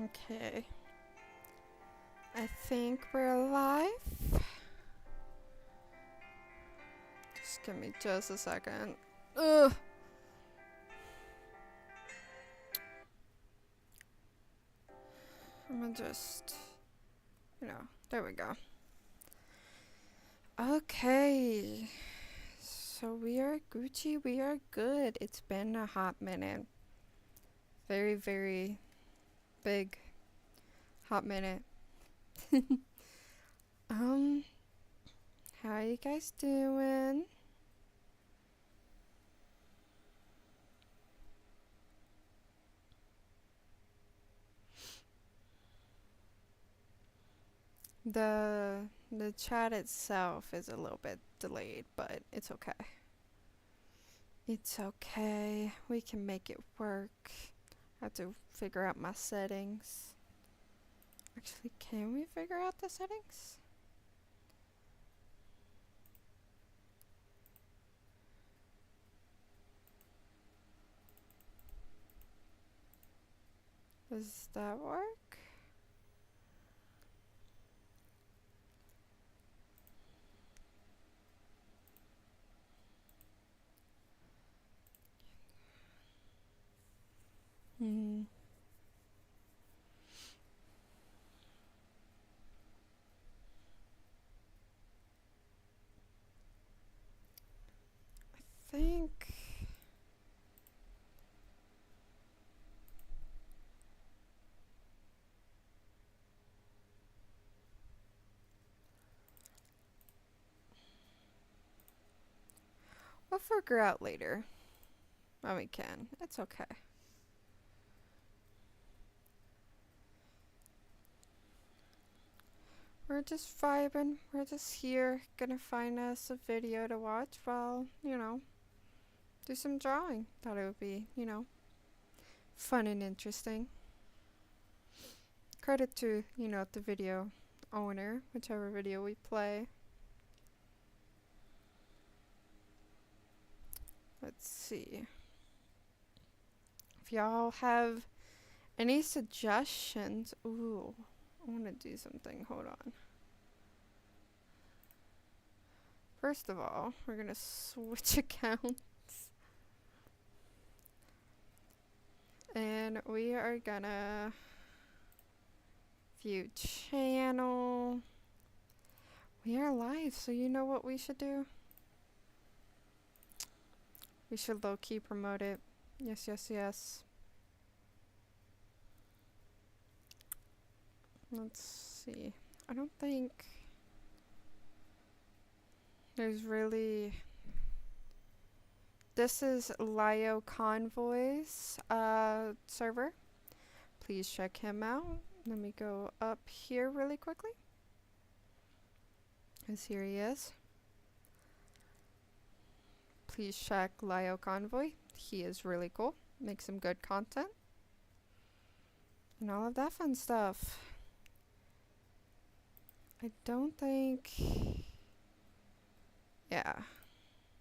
Okay. I think we're alive. Just give me just a second. Ugh. I'm gonna just, there we go. Okay. So we are Gucci, we are good. It's been a hot minute. Very, very big hot minute. um, how are you guys doing? The chat itself is a little bit delayed, but it's okay. It's okay. We can make it work. I have to figure out my settings. Actually, can we figure out the settings? Does that work? Hmm. I think. We'll figure out later. When we can. It's okay. We're just vibing. We're just here. Gonna find us a video to watch while, do some drawing. Thought it would be, fun and interesting. Credit to, the video owner, whichever video we play. Let's see. If y'all have any suggestions. Ooh, I want to do something. Hold on. First of all, we're going to switch accounts. And we are going to view channel. We are live, so you know what we should do? We should low-key promote it. Yes, yes, yes. Let's see. I don't think there's really... This is Lio Convoy's server. Please check him out. Let me go up here really quickly. Because here he is. Please check Lio Convoy. He is really cool. Makes some good content. And all of that fun stuff. I don't think... Yeah.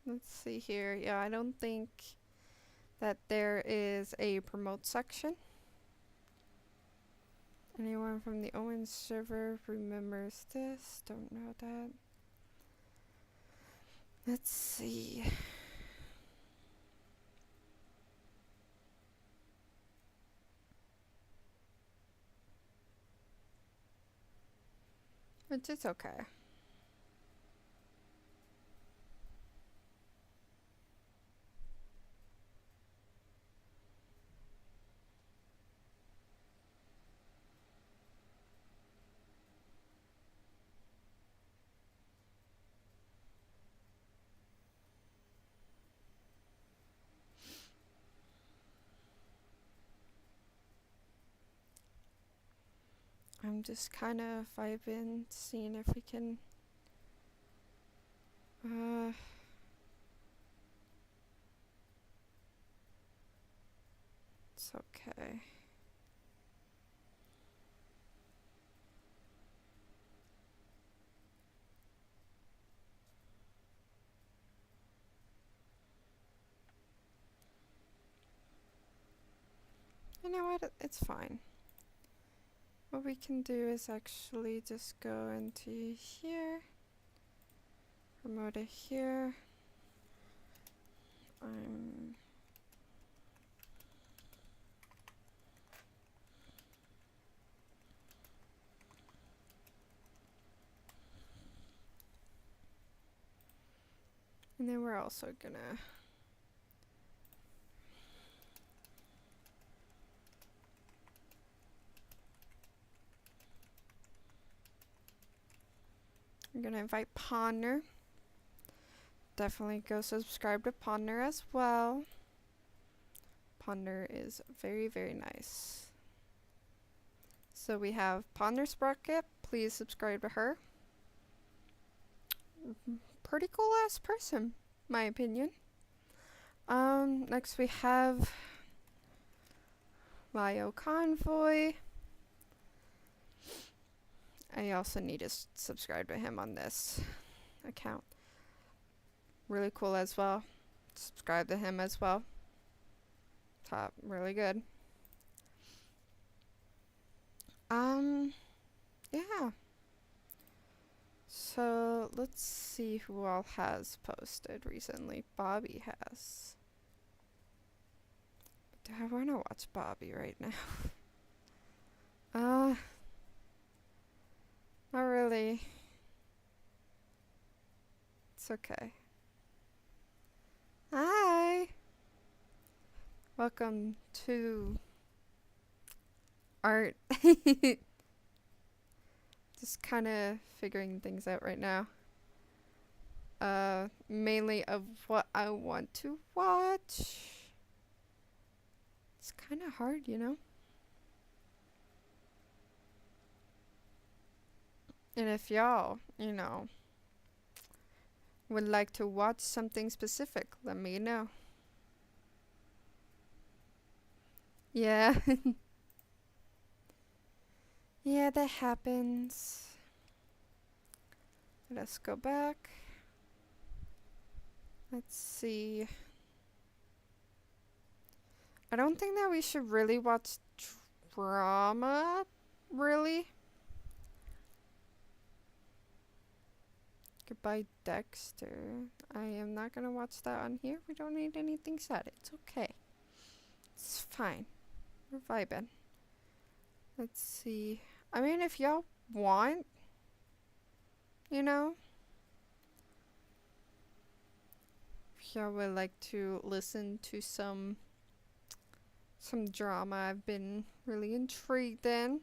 Let's see here. Yeah, I don't think that there is a promote section. Anyone from the Owen server remembers this? Don't know that. Let's see. But it's okay. I'm just kind of vibing, seeing if we can it's okay. You know what? It's fine. what we can do is actually just go into here, promote it here. And then we're also gonna invite Ponder. Definitely go subscribe to Ponder as well. Ponder is very, very nice. So we have Ponder Sprocket. Please subscribe to her. Pretty cool ass person, my opinion. Next we have Lio Convoy. I also need to subscribe to him on this account. Really cool as well. Subscribe to him as well. Top, really good. Yeah. So let's see who all has posted recently. Bobby has. Do I want to watch Bobby right now? Not really. It's okay. Hi! Welcome to art. Just kind of figuring things out right now. Mainly of what I want to watch. It's kind of hard, you know? And if y'all, you know, would like to watch something specific, let me know. Yeah. Yeah, that happens. Let's go back. Let's see. I don't think that we should really watch drama, really. Goodbye, Dexter. I am not gonna watch that on here. We don't need anything said. It's okay. It's fine. We're vibing. Let's see. I mean, if y'all want, you know, if y'all would like to listen to some drama I've been really intrigued in,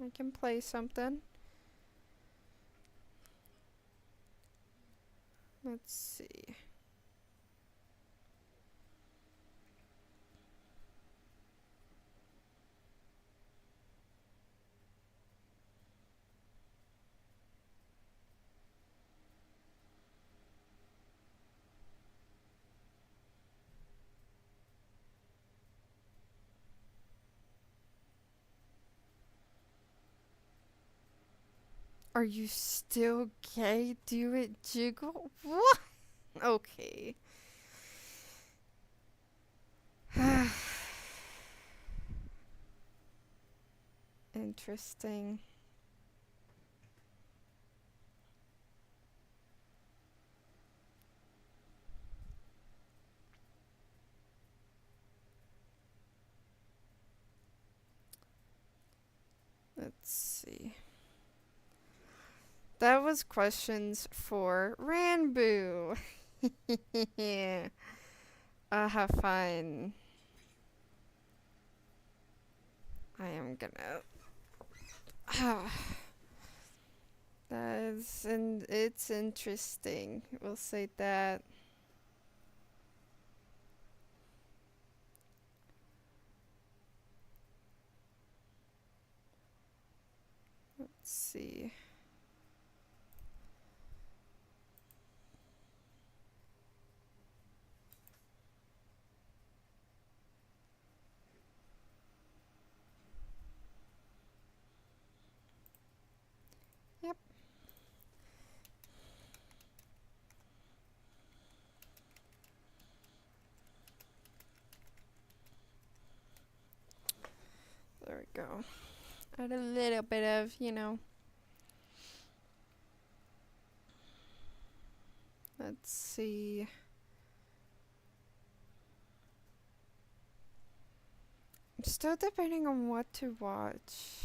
I can play something. Let's see. Are you still gay? Do it jiggle? What? Okay. Interesting. Let's see. That was questions for Ranboo. Yeah. Have fun. I am gonna. It's interesting. We'll say that. Let's see. Yep. There we go. Add a little bit of, you know. Let's see. I'm still debating on what to watch.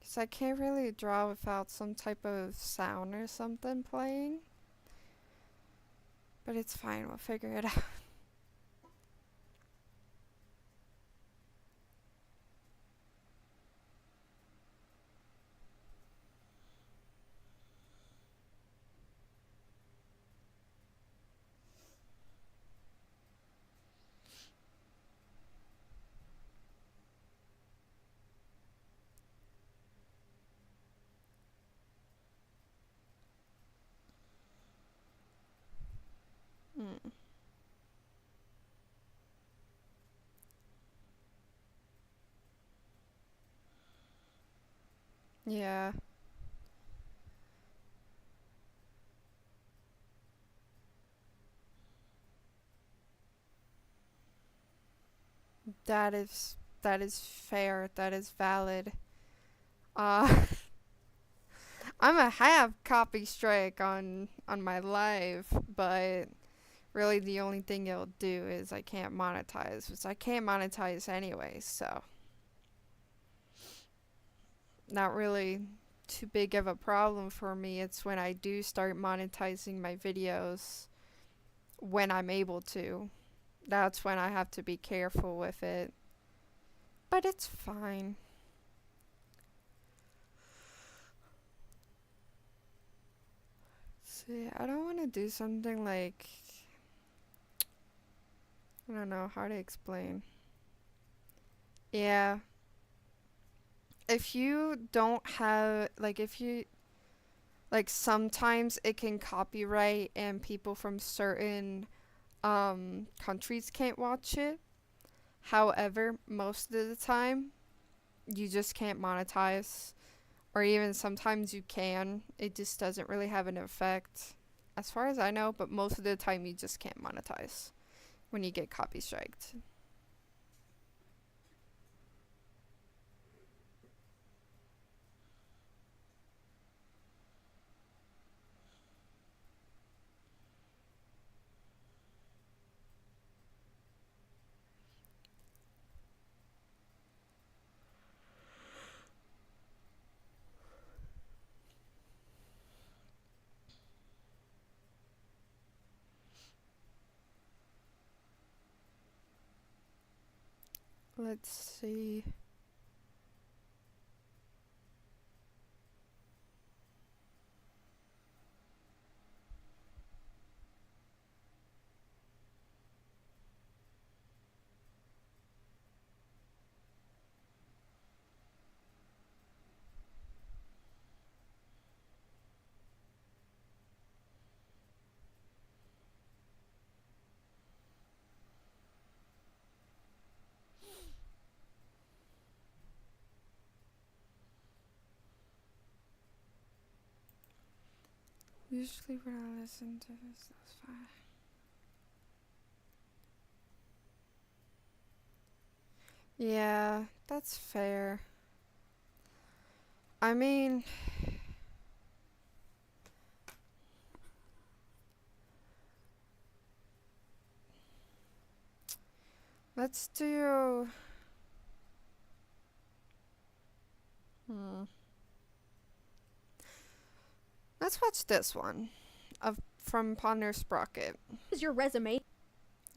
Because I can't really draw without some type of sound or something playing. But it's fine, we'll figure it out. Hmm. Yeah. That is fair. That is valid. Uh I'm a have copy strike on my live, but really the only thing it'll do is I can't monetize, which I can't monetize anyway, so not really too big of a problem for me. It's when I do start monetizing my videos when I'm able to. That's when I have to be careful with it. But it's fine. See, I don't want to do something like, I don't know how to explain. Yeah. If you don't have, like, if you, like, sometimes it can copyright and people from certain countries can't watch it. However, most of the time, you just can't monetize. Or even sometimes you can. It just doesn't really have an effect, as far as I know, but most of the time you just can't monetize when you get copy striked. Let's see. Usually when I listen to this, that's fine. Yeah, that's fair. I mean, let's do. Hmm. Let's watch this one, of from Ponder Sprocket. Is your resume?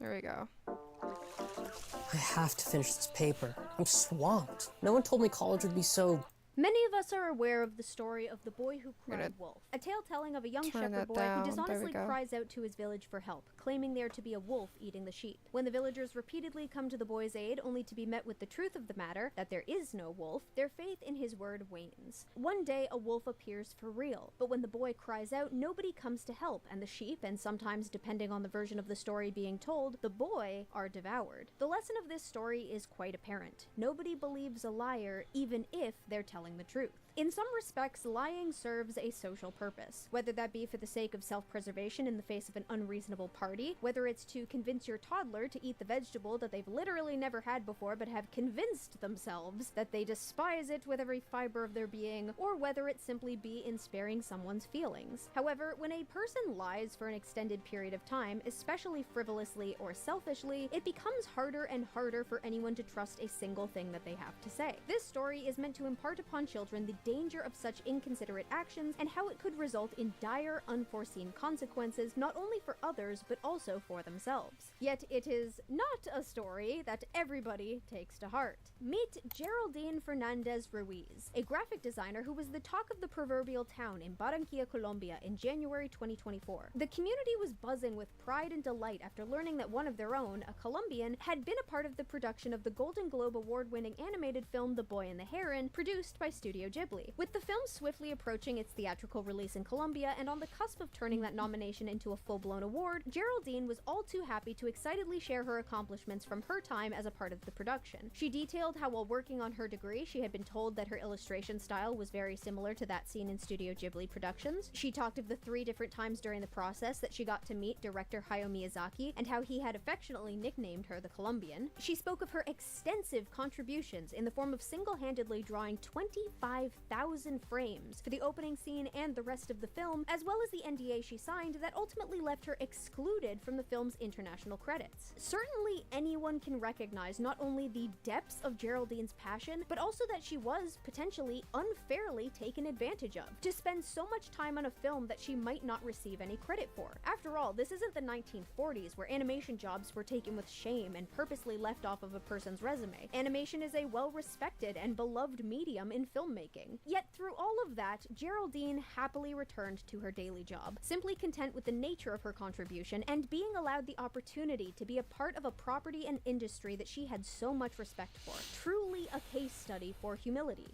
There we go. I have to finish this paper. I'm swamped. No one told me college would be so... Many of us are aware of the story of the boy who cried Gonna wolf, a tale telling of a young turn shepherd that boy down. who There we dishonestly go. cries out to his village for help, claiming there to be a wolf eating the sheep. When the villagers repeatedly come to the boy's aid, only to be met with the truth of the matter, that there is no wolf, their faith in his word wanes. One day, a wolf appears for real, but when the boy cries out, nobody comes to help, and the sheep, and sometimes, depending on the version of the story being told, the boy, are devoured. The lesson of this story is quite apparent. Nobody believes a liar, even if they're telling the truth. In some respects, lying serves a social purpose, whether that be for the sake of self-preservation in the face of an unreasonable party, whether it's to convince your toddler to eat the vegetable that they've literally never had before but have convinced themselves that they despise it with every fiber of their being, or whether it simply be in sparing someone's feelings. However, when a person lies for an extended period of time, especially frivolously or selfishly, it becomes harder and harder for anyone to trust a single thing that they have to say. This story is meant to impart upon children the danger of such inconsiderate actions and how it could result in dire, unforeseen consequences, not only for others, but also for themselves. Yet it is not a story that everybody takes to heart. Meet Geraldine Fernandez Ruiz, a graphic designer who was the talk of the proverbial town in Barranquilla, Colombia in January 2024. The community was buzzing with pride and delight after learning that one of their own, a Colombian, had been a part of the production of the Golden Globe award-winning animated film The Boy and the Heron, produced by Studio Ghibli. With the film swiftly approaching its theatrical release in Colombia and on the cusp of turning that nomination into a full-blown award, Geraldine was all too happy to excitedly share her accomplishments from her time as a part of the production. She detailed how while working on her degree, she had been told that her illustration style was very similar to that seen in Studio Ghibli productions. She talked of the 3 different times during the process that she got to meet director Hayao Miyazaki and how he had affectionately nicknamed her the Colombian. She spoke of her extensive contributions in the form of single-handedly drawing 25,000 frames for the opening scene and the rest of the film, as well as the NDA she signed that ultimately left her excluded from the film's international credits. Certainly anyone can recognize not only the depths of Geraldine's passion, but also that she was potentially unfairly taken advantage of, to spend so much time on a film that she might not receive any credit for. After all, this isn't the 1940s where animation jobs were taken with shame and purposely left off of a person's resume. Animation is a well-respected and beloved medium in filmmaking. Yet through all of that, Geraldine happily returned to her daily job, simply content with the nature of her contribution and being allowed the opportunity to be a part of a property and industry that she had so much respect for. Truly a case study for humility.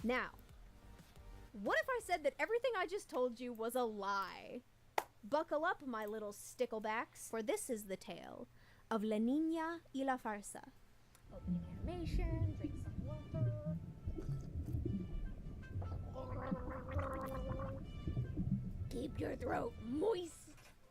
Now, what if I said that everything I just told you was a lie? Buckle up, my little sticklebacks, for this is the tale of La Niña y la Farsa. Opening animation, drink some water. Keep your throat moist.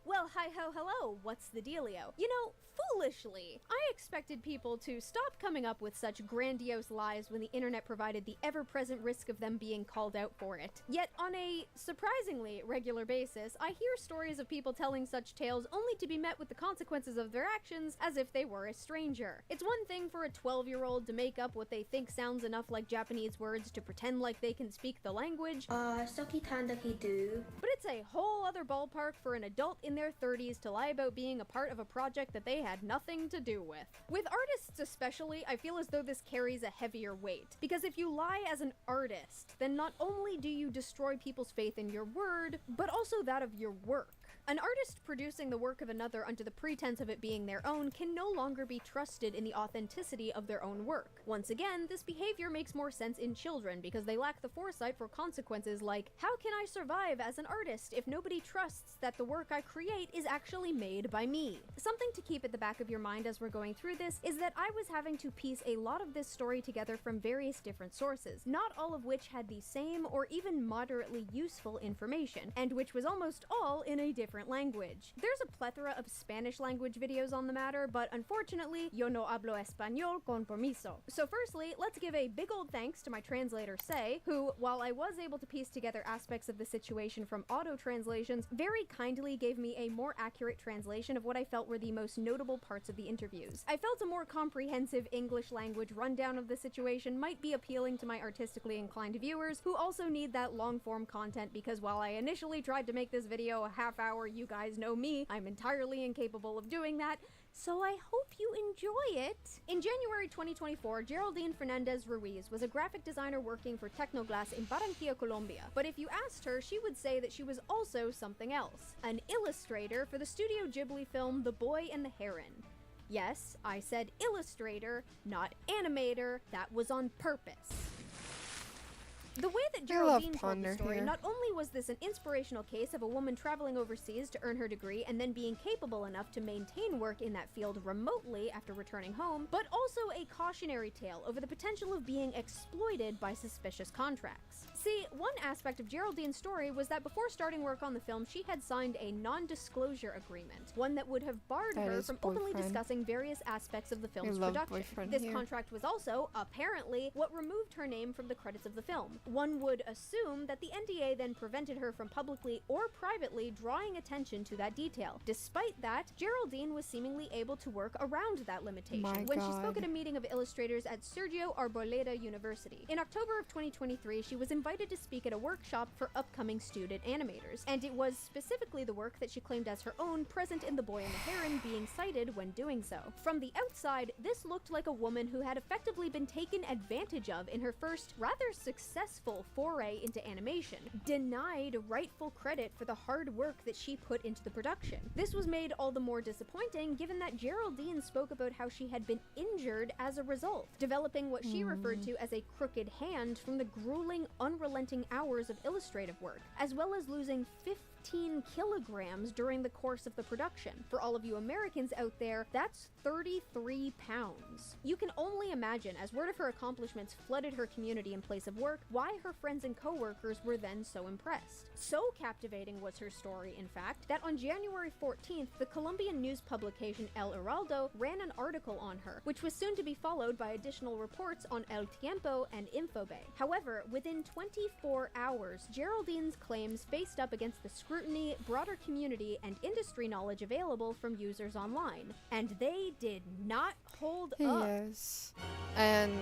Well, hi-ho, hello, what's the dealio? You know, foolishly, I expected people to stop coming up with such grandiose lies when the internet provided the ever-present risk of them being called out for it. Yet, on a surprisingly regular basis, I hear stories of people telling such tales only to be met with the consequences of their actions as if they were a stranger. It's one thing for a 12-year-old to make up what they think sounds enough like Japanese words to pretend like they can speak the language, but it's a whole other ballpark for an adult in their 30s to lie about being a part of a project that they had nothing to do with. With artists especially, I feel as though this carries a heavier weight, because if you lie as an artist, then not only do you destroy people's faith in your word, but also that of your work. An artist producing the work of another under the pretense of it being their own can no longer be trusted in the authenticity of their own work. Once again, this behavior makes more sense in children because they lack the foresight for consequences like, how can I survive as an artist if nobody trusts that the work I create is actually made by me? Something to keep at the back of your mind as we're going through this is that I was having to piece a lot of this story together from various different sources, not all of which had the same or even moderately useful information, and which was almost all in a different language. There's a plethora of Spanish language videos on the matter, but unfortunately, yo no hablo español con permiso. So firstly, let's give a big old thanks to my translator, Say, who, while I was able to piece together aspects of the situation from auto translations, very kindly gave me a more accurate translation of what I felt were the most notable parts of the interviews. I felt a more comprehensive English language rundown of the situation might be appealing to my artistically inclined viewers who also need that long-form content, because while I initially tried to make this video a half-hour, you guys know me, I'm entirely incapable of doing that, so I hope you enjoy it. In January 2024, Geraldine Fernandez Ruiz was a graphic designer working for Tecnoglass in Barranquilla, Colombia. But if you asked her, she would say that she was also something else. An illustrator for the Studio Ghibli film The Boy and the Heron. Yes, I said illustrator, not animator. That was on purpose. The way that I love Geraldine told the Ponder story, here. not only was this an inspirational case of a woman traveling overseas to earn her degree and then being capable enough to maintain work in that field remotely after returning home, but also a cautionary tale over the potential of being exploited by suspicious contracts. See, one aspect of Geraldine's story was that before starting work on the film, she had signed a non-disclosure agreement, one that would have barred That her is from openly boyfriend. discussing various aspects of the film's love production. boyfriend This here. contract was also, apparently, what removed her name from the credits of the film. One would assume that the NDA then prevented her from publicly or privately drawing attention to that detail. Despite that, Geraldine was seemingly able to work around that limitation My when she spoke God. at a meeting of illustrators at Sergio Arboleda University. In October of 2023, she was invited to speak at a workshop for upcoming student animators, and it was specifically the work that she claimed as her own present in The Boy and the Heron being cited when doing so. From the outside, this looked like a woman who had effectively been taken advantage of in her first, rather successful foray into animation, denied rightful credit for the hard work that she put into the production. This was made all the more disappointing given that Geraldine spoke about how she had been injured as a result, developing what she referred to as a crooked hand from the grueling, unrelenting hours of illustrative work, as well as losing 15 kilograms during the course of the production. For all of you Americans out there, that's 33 pounds. You can only imagine, as word of her accomplishments flooded her community and place of work, why her friends and co-workers were then so impressed. So captivating was her story, in fact, that on January 14th, the Colombian news publication El Heraldo ran an article on her, which was soon to be followed by additional reports on El Tiempo and Infobay. However, within 24 hours, Geraldine's claims faced up against the scrutiny, broader community, and industry knowledge available from users online, and they did not hold up. Yes. And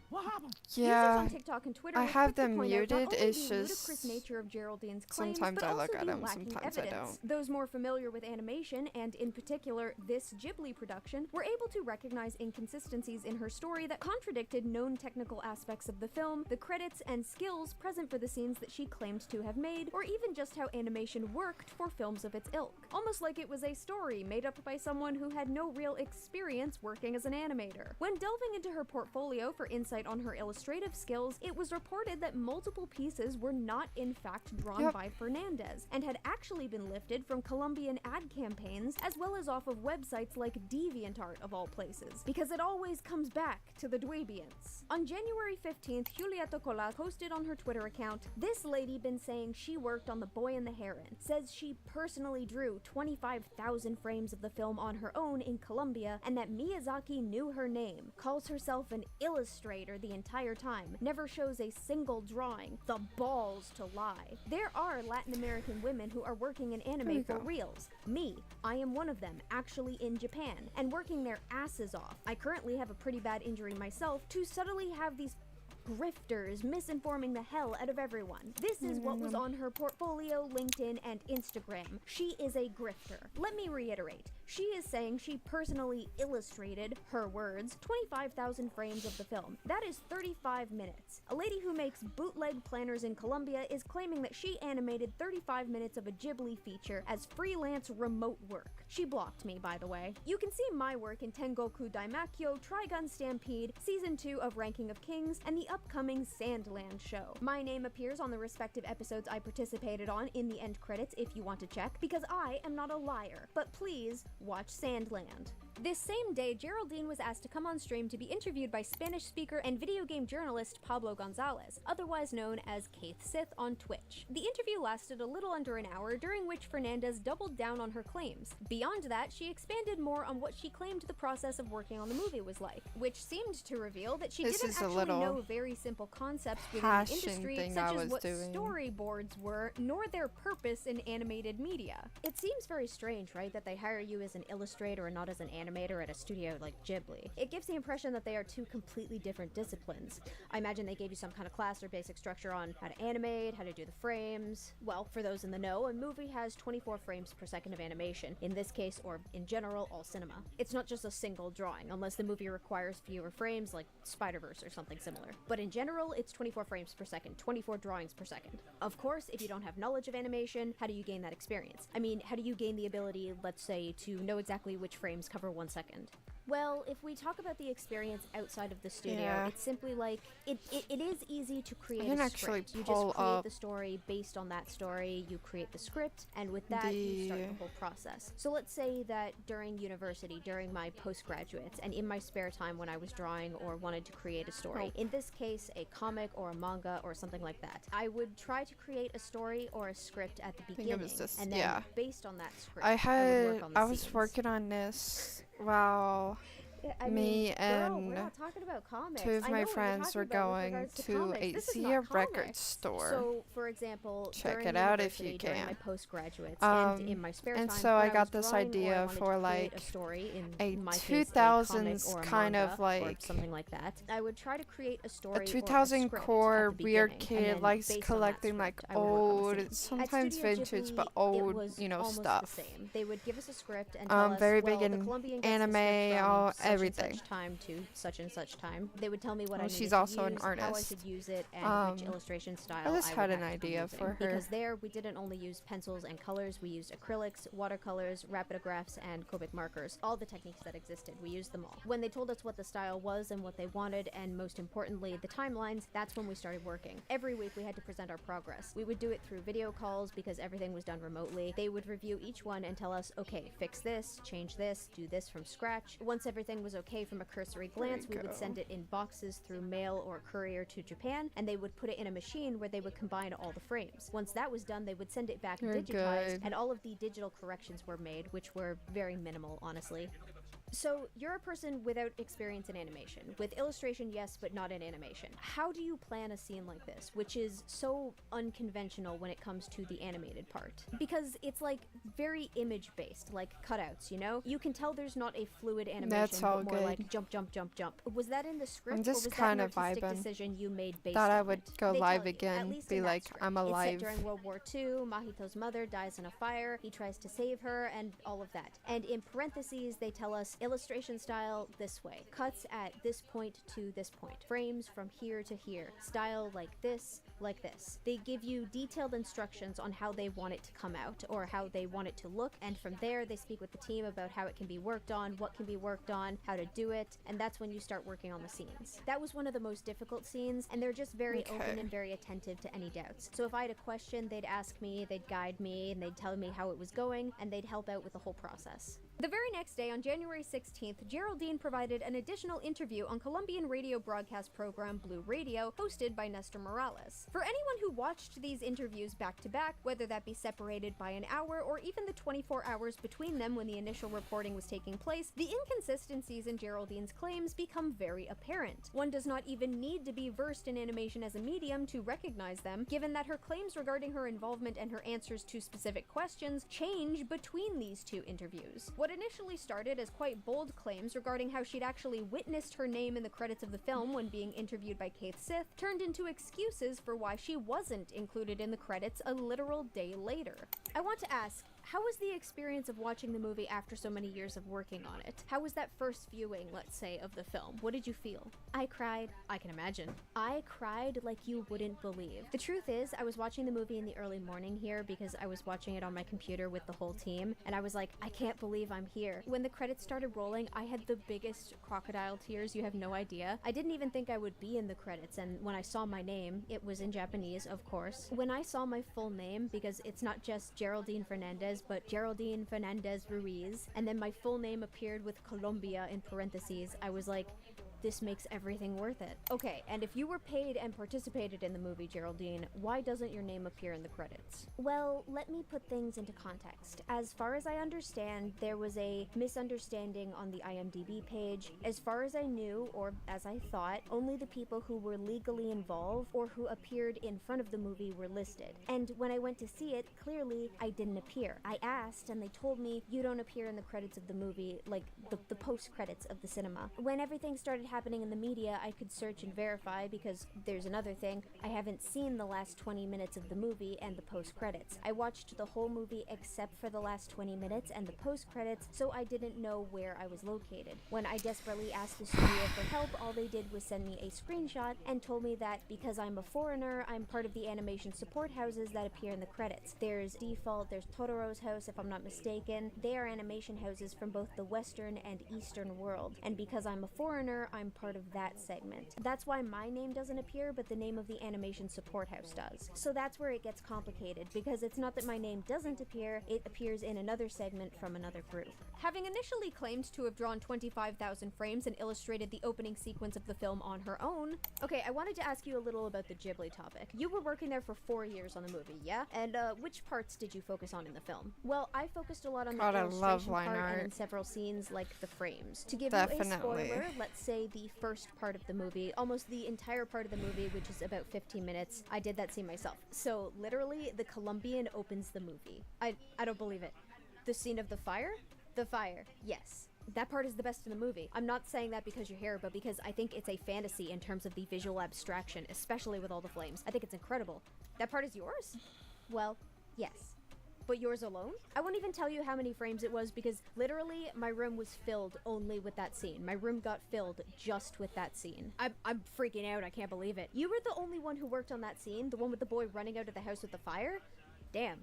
What happened? Users yeah, on TikTok and Twitter I were have quick to them point out not muted, only it's the ludicrous just nature of Geraldine's claims, sometimes but I also look at the them, lacking sometimes I evidence. don't. Those more familiar with animation, and in particular this Ghibli production, were able to recognize inconsistencies in her story that contradicted known technical aspects of the film, the credits and skills present for the scenes that she claimed to have made, or even just how animation worked for films of its ilk. Almost like it was a story made up by someone who had no real experience working as an animator. When delving into her portfolio for insight on her illustrative skills, it was reported that multiple pieces were not in fact drawn Yep. by Fernandez, and had actually been lifted from Colombian ad campaigns, as well as off of websites like DeviantArt of all places, because it always comes back to the Dweebians. On January 15th, Julieta Colas posted on her Twitter account, "This lady been saying she worked on The Boy and the Heron, says she personally drew 25,000 frames of the film on her own in Colombia, and that Miyazaki knew her name, calls herself an illustrator the entire time, never shows a single drawing, the balls to lie. There are Latin American women who are working in There we anime for go. reals. Me, I am one of them, actually in Japan, and working their asses off. I currently have a pretty bad injury myself to subtly have these grifters misinforming the hell out of everyone. This is what was on her portfolio, LinkedIn, and Instagram. She is a grifter. Let me reiterate. She is saying she personally illustrated, her words, 25,000 frames of the film. That is 35 minutes. A lady who makes bootleg planners in Colombia is claiming that she animated 35 minutes of a Ghibli feature as freelance remote work. She blocked me, by the way. You can see my work in Tengoku Daimakyo, Trigun Stampede, Season 2 of Ranking of Kings, and the upcoming Sandland show. My name appears on the respective episodes I participated on in the end credits if you want to check, because I am not a liar. But please, watch Sandland. This same day, Geraldine was asked to come on stream to be interviewed by Spanish speaker and video game journalist Pablo Gonzalez, otherwise known as Keith Sith on Twitch. The interview lasted a little under an hour, during which Fernandez doubled down on her claims. Beyond that, she expanded more on what she claimed the process of working on the movie was like, which seemed to reveal that she This didn't is a actually little know very simple concepts within the passion industry, thing such I as was what doing. storyboards were, nor their purpose in animated media. It seems very strange, right, that they hire you as an illustrator and not as an animator at a studio like Ghibli. It gives the impression that they are two completely different disciplines. I imagine they gave you some kind of class or basic structure on how to animate, how to do the frames. Well, for those in the know, a movie has 24 frames per second of animation, in this case, or in general, all cinema. It's not just a single drawing, unless the movie requires fewer frames, like Spider-Verse or something similar. But in general, it's 24 frames per second, 24 drawings per second. Of course, if you don't have knowledge of animation, how do you gain that experience? I mean, how do you gain the ability, let's say, to know exactly which frames cover 1 second? Well, if we talk about the experience outside of the studio, Yeah. it's simply like it is easy to create can a actually script. You pull just create up the story based on that story, you create the script, and with that you start the the whole process. So let's say that during university, during my postgraduates, and in my spare time when I was drawing or wanted to create a story, in this case a comic or a manga or something like that, I would try to create a story or a script at the think it beginning, was this- and then yeah. based on that script, I would work on the I was scenes. working on this while Yeah, I me mean, girl, and we're not talking about comics. two of I know my what you're friends talking were about with going regards to comics. a This is Zia not record comics. store. So, for example, Check during it out if you university, during my can. postgraduates, and in my spare And time, so when I was got this drawing or I idea wanted to for create like a story, in a my case, a 2000s comic or a kind of manga or like something like that, I would try to create a story a or 2000 script core at the weird beginning, and kid then likes based on that collecting like script, I would work on the old, scenes. sometimes At Studio vintage, Ghibli, but it old, was you know, almost stuff. the same. They would give us a script and tell us, Very well, big the in Colombian gets the anime, script from all such and everything. such time to such and such time. They would tell me what I Well, needed she's to also an use, how I artist. should use it, and which Um, illustration style I just would had an have to be idea using. for her. Because there, we didn't only use pencils and colors, we used acrylics, watercolors, rapidographs, and Copic markers. All the techniques that existed, we used them all. When they told us what the style was and what they wanted, and most importantly, the timelines, that's when we started working. Every week we had to present our progress. We would do it through video calls because everything was done remotely. They would review each one and tell us, okay, fix this, change this, do this from scratch. Once everything was okay from a cursory glance, we would send it in boxes through mail or courier to Japan, and they would put it in a machine where they would combine all the frames. Once that was done, they would send it back Very digitized, good. and all of the digital corrections were made, which were very minimal, honestly. So, you're a person without experience in animation. With illustration, yes, but not in animation. How do you plan a scene like this, which is so unconventional when it comes to the animated part? Because it's like very image-based, like cutouts, you know? You can tell there's not a fluid animation, That's all but more good. like jump, jump, jump, jump. Was that in the script, or just was that kinda an artistic vibing. decision you made based Thought I on would it? go They live tell you, again, at least be in that like, script. I'm It's set alive. during World War II, Mahito's mother dies in a fire, he tries to save her, and all of that. And in parentheses, they tell us illustration style this way, cuts at this point to this point, frames from here to here, style like this, like this. They give you detailed instructions on how they want it to come out or how they want it to look, and from there they speak with the team about how it can be worked on, what can be worked on, how to do it, and that's when you start working on the scenes. That was one of the most difficult scenes, and they're just very open Okay. and very attentive to any doubts. So if I had a question, they'd ask me, they'd guide me, and they'd tell me how it was going, and they'd help out with the whole process. The very next day, on January 16th, Geraldine provided an additional interview on Colombian radio broadcast program Blue Radio, hosted by Nestor Morales. For anyone who watched these interviews back to back, whether that be separated by an hour or even the 24 hours between them when the initial reporting was taking place, the inconsistencies in Geraldine's claims become very apparent. One does not even need to be versed in animation as a medium to recognize them, given that her claims regarding her involvement and her answers to specific questions change between these two interviews. What initially started as quite bold claims regarding how she'd actually witnessed her name in the credits of the film when being interviewed by Keith Sith turned into excuses for why she wasn't included in the credits a literal day later. I want to ask, how was the experience of watching the movie after so many years of working on it? How was that first viewing, let's say, of the film? What did you feel? I cried. I can imagine. I cried like you wouldn't believe. The truth is, I was watching the movie in the early morning here because I was watching it on my computer with the whole team, and I was like, I can't believe I'm here. When the credits started rolling, I had the biggest crocodile tears, you have no idea. I didn't even think I would be in the credits, and when I saw my name, it was in Japanese, of course. When I saw my full name, because it's not just Geraldine Fernandez, but Geraldine Fernandez Ruiz, and then my full name appeared with Colombia in parentheses, I was like, this makes everything worth it. Okay, and if you were paid and participated in the movie, Geraldine, why doesn't your name appear in the credits? Well, let me put things into context. As far as I understand, there was a misunderstanding on the IMDb page. As far as I knew, or as I thought, only the people who were legally involved or who appeared in front of the movie were listed. And when I went to see it, clearly I didn't appear. I asked and they told me, you don't appear in the credits of the movie, like the post-credits of the cinema. When everything started happening in the media, I could search and verify, because there's another thing. I haven't seen the last 20 minutes of the movie and the post-credits. I watched the whole movie except for the last 20 minutes and the post-credits, so I didn't know where I was located. When I desperately asked the studio for help, all they did was send me a screenshot and told me that because I'm a foreigner, I'm part of the animation support houses that appear in the credits. There's Default, there's Totoro's house, if I'm not mistaken. They are animation houses from both the Western and Eastern world, and because I'm a foreigner, I'm part of that segment. That's why my name doesn't appear, but the name of the animation support house does. So that's where it gets complicated, because it's not that my name doesn't appear, it appears in another segment from another group. Having initially claimed to have drawn 25,000 frames and illustrated the opening sequence of the film on her own, okay, I wanted to ask you a little about the Ghibli topic. You were working there for 4 years on the movie, yeah? And which parts did you focus on in the film? Well, I focused a lot on God, the I love illustration line part and in art. several scenes like the frames. To give you a Definitely. spoiler, let's say the first part of the movie, almost the entire part of the movie, which is about 15 minutes, I did that scene myself. So literally, the Colombian opens the movie. I don't believe it. The scene of the fire? The fire, yes. That part is the best in the movie. I'm not saying that because you're here, but because I think it's a fantasy in terms of the visual abstraction, especially with all the flames. I think it's incredible. That part is yours? Well, yes. But yours alone? I won't even tell you how many frames it was, because literally my room was filled only with that scene. My room got filled just with that scene. I'm freaking out, I can't believe it. You were the only one who worked on that scene, the one with the boy running out of the house with the fire? Damn.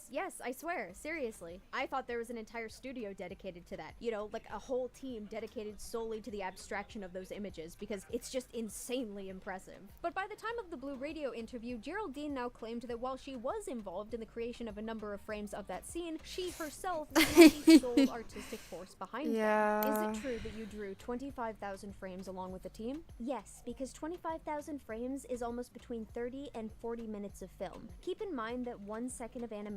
Yes, I swear, seriously. I thought there was an entire studio dedicated to that. You know, like a whole team dedicated solely to the abstraction of those images, because it's just insanely impressive. But by the time of the Blue Radio interview, Geraldine now claimed that while she was involved in the creation of a number of frames of that scene, she herself was not the sole artistic force behind Yeah. them. Is it true that you drew 25,000 frames along with the team? Yes, because 25,000 frames is almost between 30 and 40 minutes of film. Keep in mind that 1 second of animation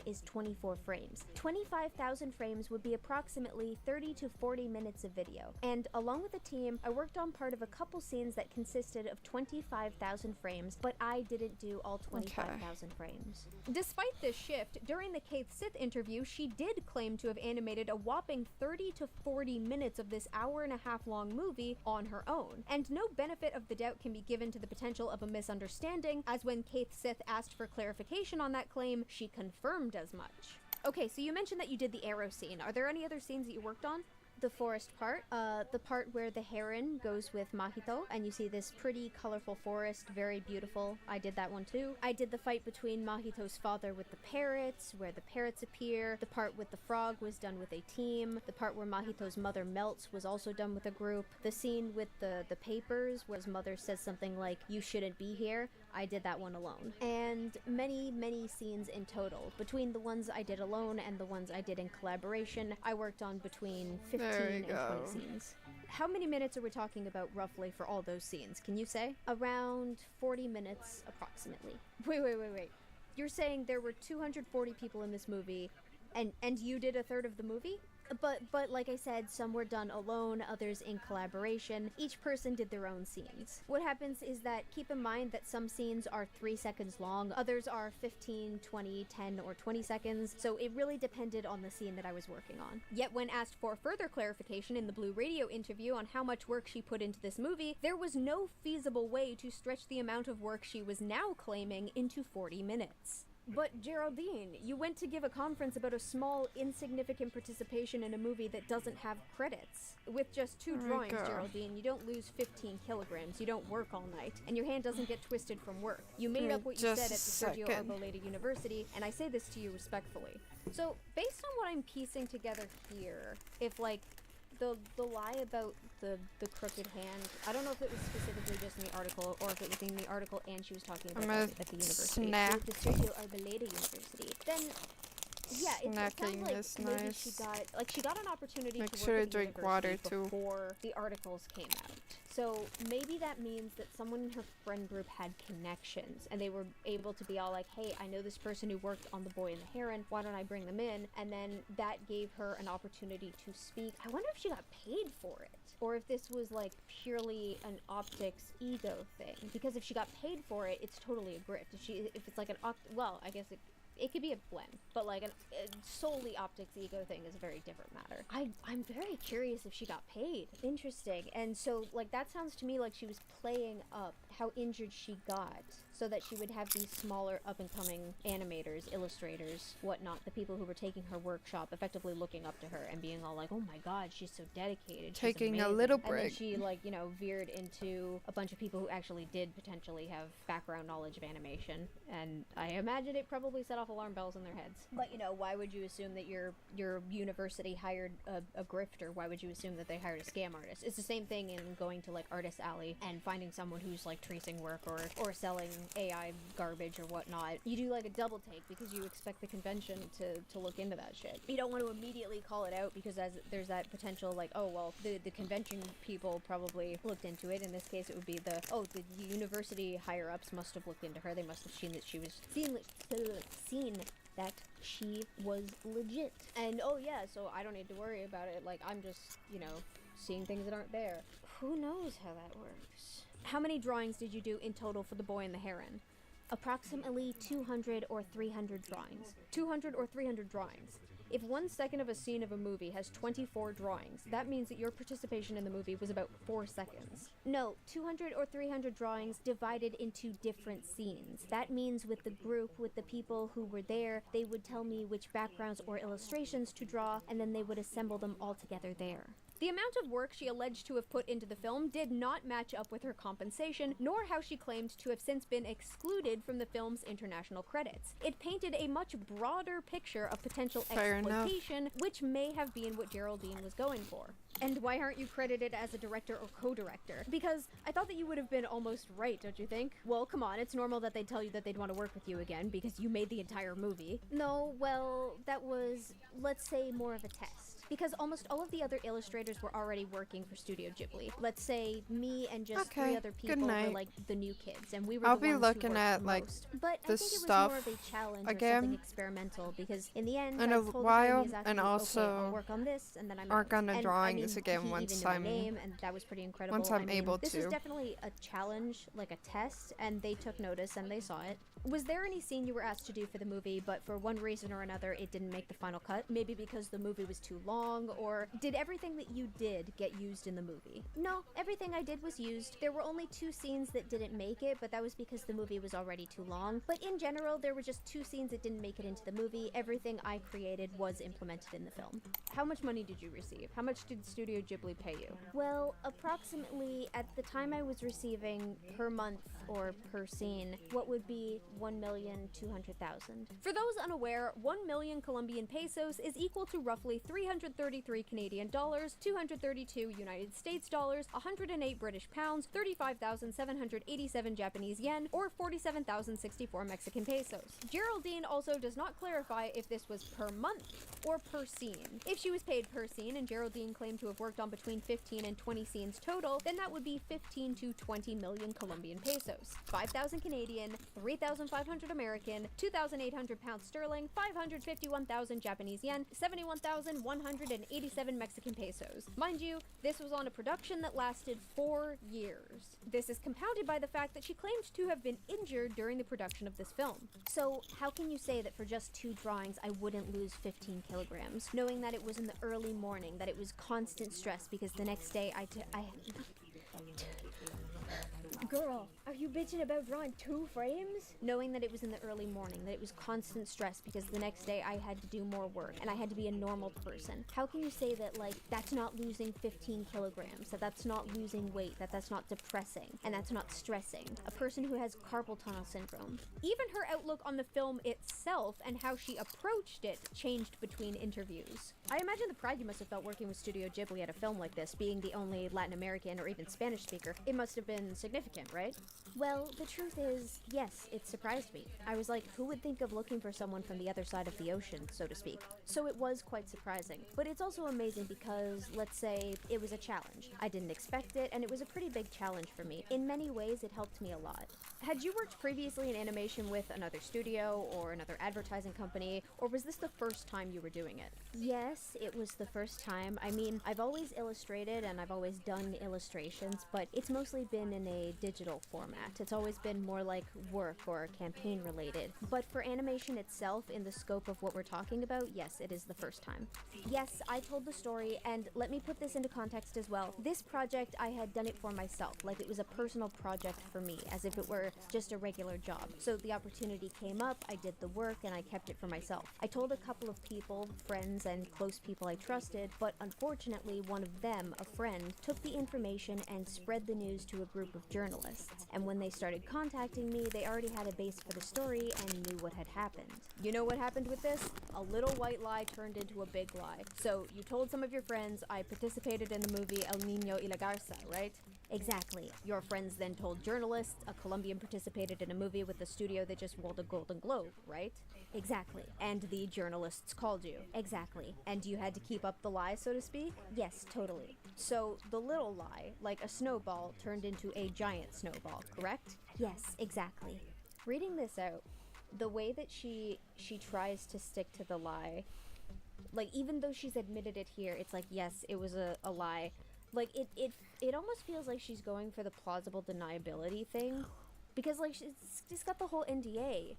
is 24 frames. 25,000 frames would be approximately 30 to 40 minutes of video. And along with the team, I worked on part of a couple scenes that consisted of 25,000 frames, but I didn't do all 25,000 frames. Despite this shift, during the Keith Sith interview, she did claim to have animated a whopping 30 to 40 minutes of this hour-and-a-half long movie on her own. And no benefit of the doubt can be given to the potential of a misunderstanding, as when Keith Sith asked for clarification on that claim, she confirmed as much. Okay, so you mentioned that you did the arrow scene. Are there any other scenes that you worked on? The forest part, the part where the heron goes with Mahito, and you see this pretty colorful forest, very beautiful. I did that one too. I did the fight between Mahito's father with the parrots, where the parrots appear. The part with the frog was done with a team. The part where Mahito's mother melts was also done with a group. The scene with the papers, where his mother says something like, "You shouldn't be here," I did that one alone. And many scenes in total. Between the ones I did alone and the ones I did in collaboration, I worked on between 15 and 20 scenes. How many minutes are we talking about roughly for all those scenes? Can you say? Around 40 minutes approximately. Wait. You're saying there were 240 people in this movie and you did a third of the movie? But like I said, some were done alone, others in collaboration. Each person did their own scenes. What happens is that keep in mind that some scenes are 3 seconds long, others are 15, 20, 10, or 20 seconds, so it really depended on the scene that I was working on. Yet when asked for further clarification in the Blue Radio interview on how much work she put into this movie, there was no feasible way to stretch the amount of work she was now claiming into 40 minutes. But Geraldine, you went to give a conference about a small, insignificant participation in a movie that doesn't have credits. With just 2 drawings, Geraldine, you don't lose 15 kilograms, you don't work all night, and your hand doesn't get twisted from work. You made up what you said at the Sergio Arboleda University, and I say this to you respectfully. So, based on what I'm piecing together here, if, like, the lie about the crooked hand, I don't know if it was specifically just in the article or if it was in the article and she was talking about that at the university, the Sergio Arboleda University, then yeah, it sounds like maybe she got an opportunity to work at the university before the articles came out. So maybe that means that someone in her friend group had connections and they were able to be all like, hey, I know this person who worked on The Boy and the Heron, why don't I bring them in? And then that gave her an opportunity to speak. I wonder if she got paid for it, or if this was like purely an optics ego thing. Because if she got paid for it, it's totally a grift. If it's like well, I guess it could be a blend, but like a solely optics ego thing is a very different matter. I'm very curious if she got paid. Interesting. And so like that sounds to me like she was playing up how injured she got so that she would have these smaller up and coming animators, illustrators, whatnot, the people who were taking her workshop effectively looking up to her and being all like, oh my god, she's so dedicated, she's Taking a amazing. little And then break. she like, you know, veered into a bunch of people who actually did potentially have background knowledge of animation, and I imagine it probably set off alarm bells in their heads. But you know, why would you assume that your university hired a grifter? Why would you assume that they hired a scam artist? It's the same thing in going to like Artist Alley and finding someone who's like tracing work or selling AI garbage or whatnot. You do like a double take because you expect the convention to look into that shit. You don't want to immediately call it out because there's that potential like, oh well, the convention people probably looked into it. In this case it would be the university higher ups must have looked into her. They must have seen that she was seen that she was legit. And oh yeah, so I don't need to worry about it. Like I'm just, you know, seeing things that aren't there. Who knows how that works? How many drawings did you do in total for The Boy and the Heron? Approximately 200 or 300 drawings. 200 or 300 drawings. If 1 second of a scene of a movie has 24 drawings, that means that your participation in the movie was about 4 seconds. No, 200 or 300 drawings divided into different scenes. That means with the group, with the people who were there, they would tell me which backgrounds or illustrations to draw, and then they would assemble them all together there. The amount of work she alleged to have put into the film did not match up with her compensation, nor how she claimed to have since been excluded from the film's international credits. It painted a much broader picture of potential Fair enough. exploitation, which may have been what Geraldine was going for. And why aren't you credited as a director or co-director? Because I thought that you would have been almost right, don't you think? Well, come on, it's normal that they'd tell you that they'd want to work with you again because you made the entire movie. No, well, that was, let's say, more of a test. Because almost all of the other illustrators were already working for Studio Ghibli. Let's say me and just Okay, 3 other good people were night. like the new kids, and we were I'll the be ones who looking worked at, the like, most. But I the think it was stuff more of a challenge or again something experimental, because in the end, in I a told while, Hayao Miyazaki, and okay, also I'll work on this, and then I'm work out. on the And, drawings I mean, again he once even knew my I'm- name, and that was pretty incredible. once I'm I mean, able this was to. definitely a challenge, like a test, and they took notice and they saw it. Was there any scene you were asked to do for the movie, but for one reason or another, it didn't make the final cut? Maybe because the movie was too long, or did everything that you did get used in the movie? No, everything I did was used. There were only 2 scenes that didn't make it, but that was because the movie was already too long. But in general, there were just 2 scenes that didn't make it into the movie. Everything I created was implemented in the film. How much money did you receive? How much did Studio Ghibli pay you? Well, approximately, at the time I was receiving per month or per scene, what would be 1,200,000. For those unaware, 1 million Colombian pesos is equal to roughly 333 Canadian dollars, 232 United States dollars, 108 British pounds, 35,787 Japanese yen, or 47,064 Mexican pesos. Geraldine also does not clarify if this was per month or per scene. If she was paid per scene and Geraldine claimed to have worked on between 15 and 20 scenes total, then that would be 15 to 20 million Colombian pesos. 5,000 Canadian, 3,500 American, 2,800 pounds sterling, 551,000 Japanese yen, 71,187 Mexican pesos. Mind you, this was on a production that lasted 4 years. This is compounded by the fact that she claimed to have been injured during the production of this film. So how can you say that for just 2 drawings I wouldn't lose 15 kilograms, knowing that it was in the early morning, that it was constant stress because the next day I Girl, are you bitching about drawing 2 frames? Knowing that it was in the early morning, that it was constant stress because the next day I had to do more work and I had to be a normal person. How can you say that, like, that's not losing 15 kilograms, that that's not losing weight, that that's not depressing, and that's not stressing? A person who has carpal tunnel syndrome. Even her outlook on the film itself and how she approached it changed between interviews. I imagine the pride you must have felt working with Studio Ghibli at a film like this, being the only Latin American or even Spanish speaker. It must have been significant, right? Well, the truth is, yes, it surprised me. I was like, who would think of looking for someone from the other side of the ocean, so to speak? So it was quite surprising. But it's also amazing because, let's say, it was a challenge. I didn't expect it, and it was a pretty big challenge for me. In many ways, it helped me a lot. Had you worked previously in animation with another studio or another advertising company, or was this the first time you were doing it? Yes, it was the first time. I mean, I've always illustrated and I've always done illustrations, but it's mostly been in a digital format. It's always been more like work or campaign related. But for animation itself, in the scope of what we're talking about, yes, it is the first time. Yes, I told the story, and let me put this into context as well. This project, I had done it for myself, like it was a personal project for me, as if it were just a regular job. So the opportunity came up, I did the work, and I kept it for myself. I told a couple of people, friends and close people I trusted, but unfortunately one of them, a friend, took the information and spread the news to a group of journalists. And when they started contacting me, they already had a base for the story and knew what had happened. You know what happened with this? A little white lie turned into a big lie. So you told some of your friends I participated in the movie El Niño y la Garza, right? Exactly. Your friends then told journalists a Colombian participated in a movie with the studio that just won the Golden Globe, right? Exactly. And the journalists called you. Exactly. And you had to keep up the lie, so to speak? Yes, totally. So the little lie, like a snowball, turned into a giant snowball, correct? Yes, exactly. Reading this out, the way that she tries to stick to the lie, like even though she's admitted it here, it's like, yes, it was a lie. Like it almost feels like she's going for the plausible deniability thing, because like she's got the whole NDA.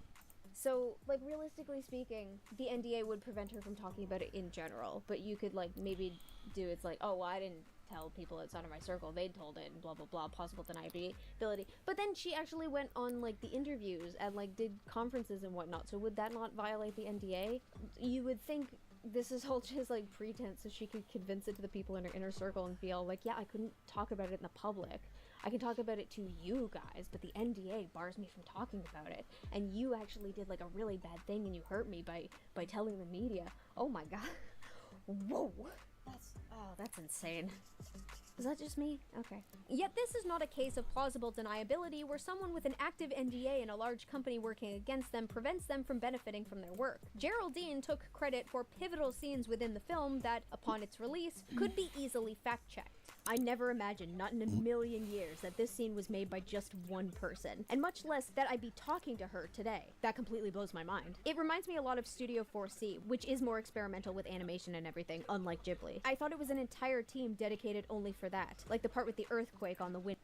So like realistically speaking, the NDA would prevent her from talking about it in general, but you could like maybe do it's like, oh, well, I didn't tell people outside of my circle, they told it, and blah blah blah, possible deniability. But then she actually went on like the interviews and like did conferences and whatnot, so would that not violate the NDA? You would think this is all just like pretense so she could convince it to the people in her inner circle and feel like, yeah, I couldn't talk about it in the public. I can talk about it to you guys, but the NDA bars me from talking about it. And you actually did like a really bad thing and you hurt me by telling the media. Oh my god. Whoa. That's insane. Is that just me? Okay. Yet this is not a case of plausible deniability where someone with an active NDA and a large company working against them prevents them from benefiting from their work. Geraldine took credit for pivotal scenes within the film that, upon its release, could be easily fact-checked. I never imagined, not in a million years, that this scene was made by just one person, and much less that I'd be talking to her today. That completely blows my mind. It reminds me a lot of Studio 4C, which is more experimental with animation and everything, unlike Ghibli. I thought it was an entire team dedicated only for that, like the part with the earthquake on the wind.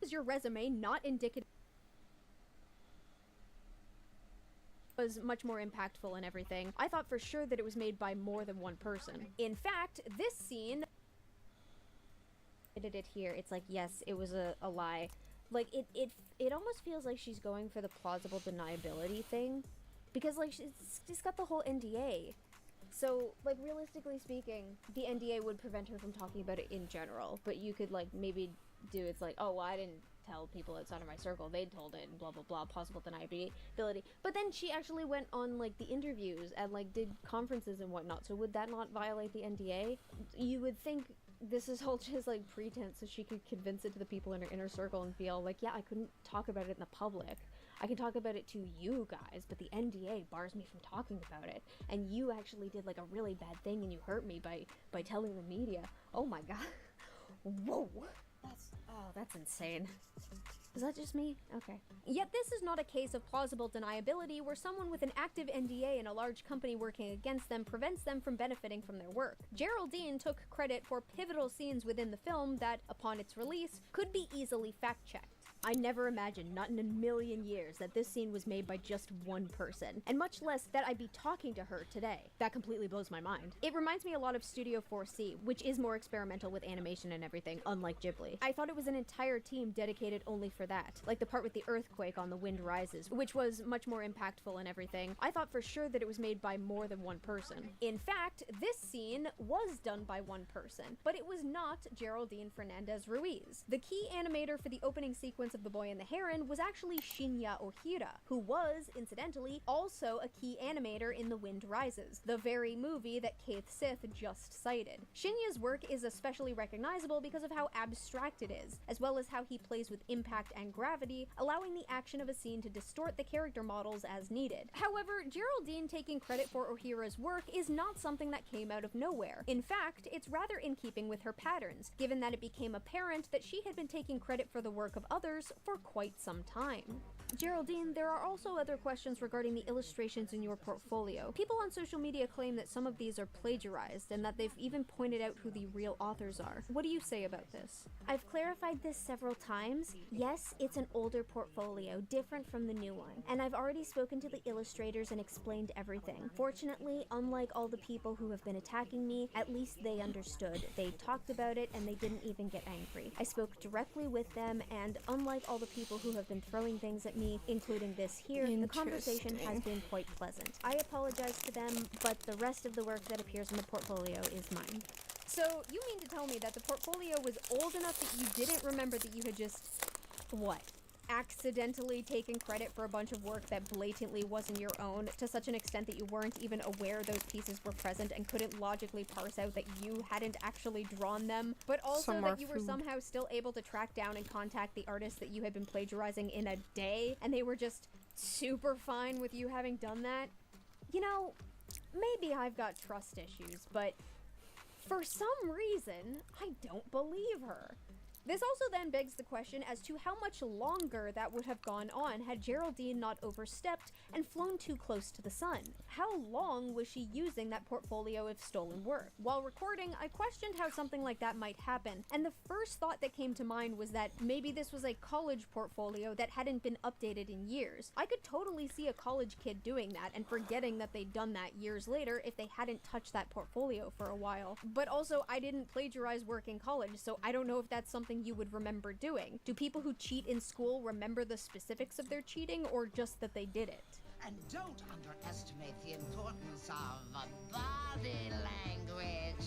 Is your resume not indicative? Was much more impactful and everything. I thought for sure that it was made by more than one person. In fact, this scene, I did it here, it's like, yes, it was a lie. Like, it almost feels like she's going for the plausible deniability thing, because like she's got the whole NDA. So like realistically speaking, the NDA would prevent her from talking about it in general, but you could like maybe do it's like, oh, well, I didn't tell people outside of my circle, they told it, and blah blah blah, possible deniability. But then she actually went on like the interviews and like did conferences and whatnot, so would that not violate the NDA? You would think this is all just like pretense so she could convince it to the people in her inner circle and feel like, yeah, I couldn't talk about it in the public. I can talk about it to you guys, but the NDA bars me from talking about it. And you actually did like a really bad thing and you hurt me by telling the media. Oh my god. Whoa. That's insane. Is that just me? Okay. Yet this is not a case of plausible deniability where someone with an active NDA and a large company working against them prevents them from benefiting from their work. Geraldine took credit for pivotal scenes within the film that, upon its release, could be easily fact-checked. I never imagined, not in a million years, that this scene was made by just one person, and much less that I'd be talking to her today. That completely blows my mind. It reminds me a lot of Studio 4C, which is more experimental with animation and everything, unlike Ghibli. I thought it was an entire team dedicated only for that, like the part with the earthquake on The Wind Rises, which was much more impactful and everything. I thought for sure that it was made by more than one person. In fact, this scene was done by one person, but it was not Geraldine Fernandez Ruiz. The key animator for the opening sequence of The Boy and the Heron was actually Shinya Ohira, who was, incidentally, also a key animator in The Wind Rises, the very movie that Keith Sith just cited. Shinya's work is especially recognizable because of how abstract it is, as well as how he plays with impact and gravity, allowing the action of a scene to distort the character models as needed. However, Geraldine taking credit for Ohira's work is not something that came out of nowhere. In fact, it's rather in keeping with her patterns, given that it became apparent that she had been taking credit for the work of others course, for quite some time. Geraldine, there are also other questions regarding the illustrations in your portfolio. People on social media claim that some of these are plagiarized and that they've even pointed out who the real authors are. What do you say about this? I've clarified this several times. Yes, it's an older portfolio, different from the new one, and I've already spoken to the illustrators and explained everything. Fortunately, unlike all the people who have been attacking me, at least they understood. They talked about it and they didn't even get angry. I spoke directly with them, and unlike all the people who have been throwing things at me, including this here, the conversation has been quite pleasant. I apologize to them, but the rest of the work that appears in the portfolio is mine. So, you mean to tell me that the portfolio was old enough that you didn't remember that you had just, what, accidentally taken credit for a bunch of work that blatantly wasn't your own, to such an extent that you weren't even aware those pieces were present and couldn't logically parse out that you hadn't actually drawn them, but also Some that are you were food. somehow still able to track down and contact the artist that you had been plagiarizing in a day, and they were just super fine with you having done that? You know, maybe I've got trust issues, but for some reason, I don't believe her. This also then begs the question as to how much longer that would have gone on had Geraldine not overstepped and flown too close to the sun. How long was she using that portfolio of stolen work? While recording, I questioned how something like that might happen, and the first thought that came to mind was that maybe this was a college portfolio that hadn't been updated in years. I could totally see a college kid doing that and forgetting that they'd done that years later if they hadn't touched that portfolio for a while. But also, I didn't plagiarize work in college, so I don't know if that's something you would remember doing. Do people who cheat in school remember the specifics of their cheating, or just that they did it? And don't underestimate the importance of body language.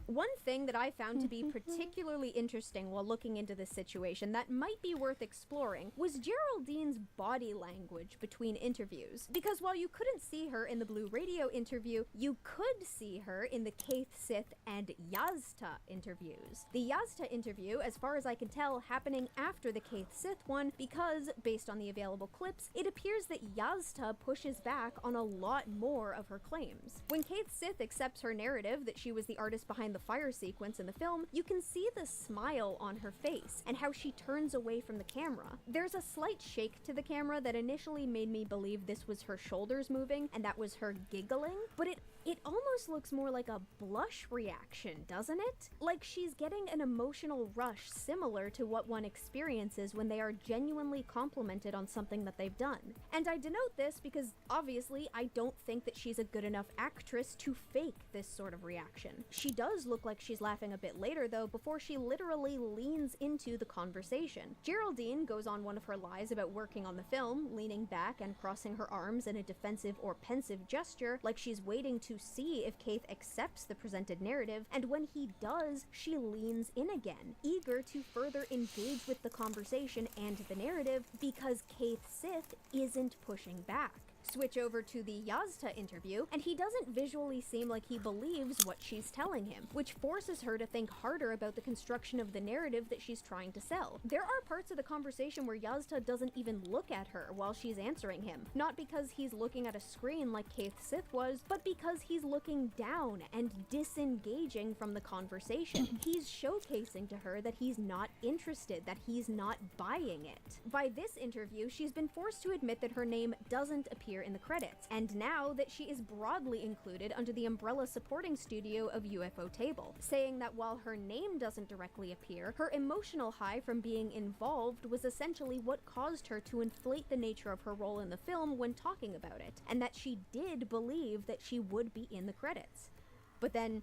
One thing that I found to be particularly interesting while looking into this situation that might be worth exploring was Geraldine's body language between interviews. Because while you couldn't see her in the Blue Radio interview, you could see her in the Kaith Sith and Yazta interviews. The Yazta interview, as far as I can tell, happening after the Kaith Sith one because, based on the available clips, it appears that Yazta pushes back on a lot more of her claims. When Kaith Sith accepts her narrative that she was the artist behind the fire sequence in the film, you can see the smile on her face and how she turns away from the camera. There's a slight shake to the camera that initially made me believe this was her shoulders moving and that was her giggling, but it almost looks more like a blush reaction, doesn't it? Like she's getting an emotional rush similar to what one experiences when they are genuinely complimented on something that they've done. And I denote this because obviously I don't think that she's a good enough actress to fake this sort of reaction. She does look like she's laughing a bit later though, before she literally leans into the conversation. Geraldine goes on one of her lies about working on the film, leaning back and crossing her arms in a defensive or pensive gesture, like she's waiting to see if Kaith accepts the presented narrative, and when he does, she leans in again, eager to further engage with the conversation and the narrative because Kaith Sith isn't pushing back. Switch over to the Yazta interview, and he doesn't visually seem like he believes what she's telling him, which forces her to think harder about the construction of the narrative that she's trying to sell. There are parts of the conversation where Yazta doesn't even look at her while she's answering him, not because he's looking at a screen like Kaith Sith was, but because he's looking down and disengaging from the conversation. He's showcasing to her that he's not interested, that he's not buying it. By this interview, she's been forced to admit that her name doesn't appear in the credits, and now that she is broadly included under the umbrella supporting studio of UFO Table, saying that while her name doesn't directly appear, her emotional high from being involved was essentially what caused her to inflate the nature of her role in the film when talking about it, and that she did believe that she would be in the credits. But then,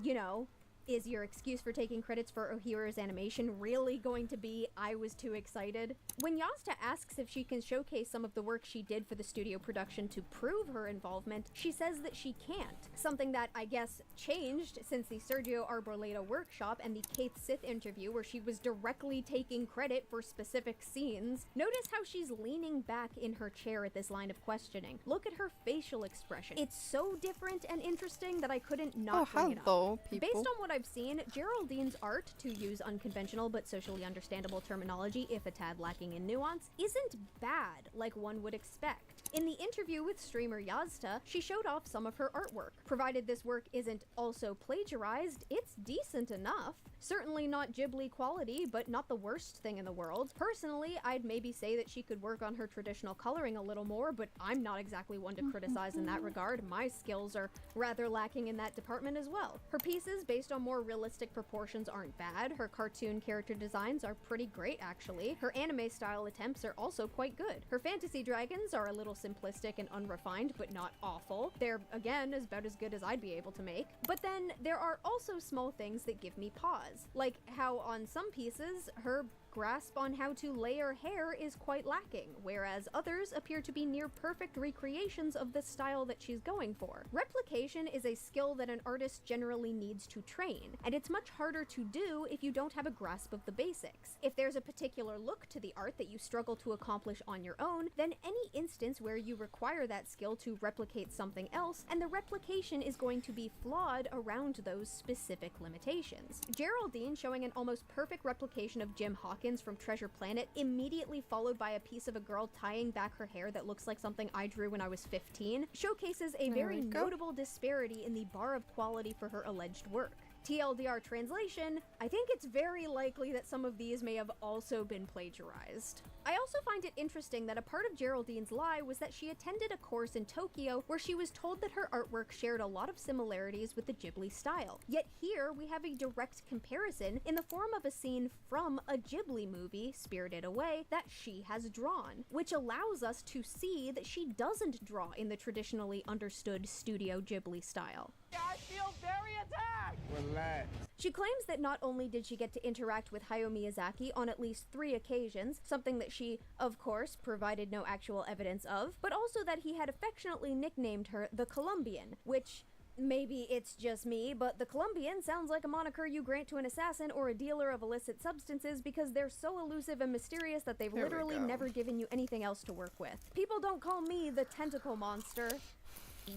you know, is your excuse for taking credits for O'Hara's animation really going to be, I was too excited? When Yazta asks if she can showcase some of the work she did for the studio production to prove her involvement, she says that she can't. Something that, I guess, changed since the Sergio Arboleda workshop and the Kaith Sith interview where she was directly taking credit for specific scenes. Notice how she's leaning back in her chair at this line of questioning. Look at her facial expression. It's so different and interesting that I couldn't not bring it up. Hello, people. Based on what I've seen, Geraldine's art, to use unconventional but socially understandable terminology if a tad lacking in nuance, isn't bad like one would expect. In the interview with streamer Yazta, she showed off some of her artwork. Provided this work isn't also plagiarized, it's decent enough. Certainly not Ghibli quality, but not the worst thing in the world. Personally, I'd maybe say that she could work on her traditional coloring a little more, but I'm not exactly one to criticize in that regard. My skills are rather lacking in that department as well. Her pieces, based on more realistic proportions, aren't bad. Her cartoon character designs are pretty great, actually. Her anime style attempts are also quite good. Her fantasy dragons are a little simplistic and unrefined, but not awful. They're, again, about as good as I'd be able to make. But then there are also small things that give me pause, like how on some pieces, her grasp on how to layer hair is quite lacking, whereas others appear to be near perfect recreations of the style that she's going for. Replication is a skill that an artist generally needs to train, and it's much harder to do if you don't have a grasp of the basics. If there's a particular look to the art that you struggle to accomplish on your own, then any instance where you require that skill to replicate something else, and the replication is going to be flawed around those specific limitations. Geraldine showing an almost perfect replication of Jim Hawkins from Treasure Planet, immediately followed by a piece of a girl tying back her hair that looks like something I drew when I was 15, showcases a very notable disparity in the bar of quality for her alleged work. TLDR translation, I think it's very likely that some of these may have also been plagiarized. I also find it interesting that a part of Geraldine's lie was that she attended a course in Tokyo where she was told that her artwork shared a lot of similarities with the Ghibli style. Yet here we have a direct comparison in the form of a scene from a Ghibli movie, Spirited Away, that she has drawn, which allows us to see that she doesn't draw in the traditionally understood Studio Ghibli style. I feel very attacked! Relax. She claims that not only did she get to interact with Hayao Miyazaki on at least 3 occasions, something that she, of course, provided no actual evidence of, but also that he had affectionately nicknamed her the Colombian, which, maybe it's just me, but the Colombian sounds like a moniker you grant to an assassin or a dealer of illicit substances because they're so elusive and mysterious that they've literally never given you anything else to work with. People don't call me the tentacle monster.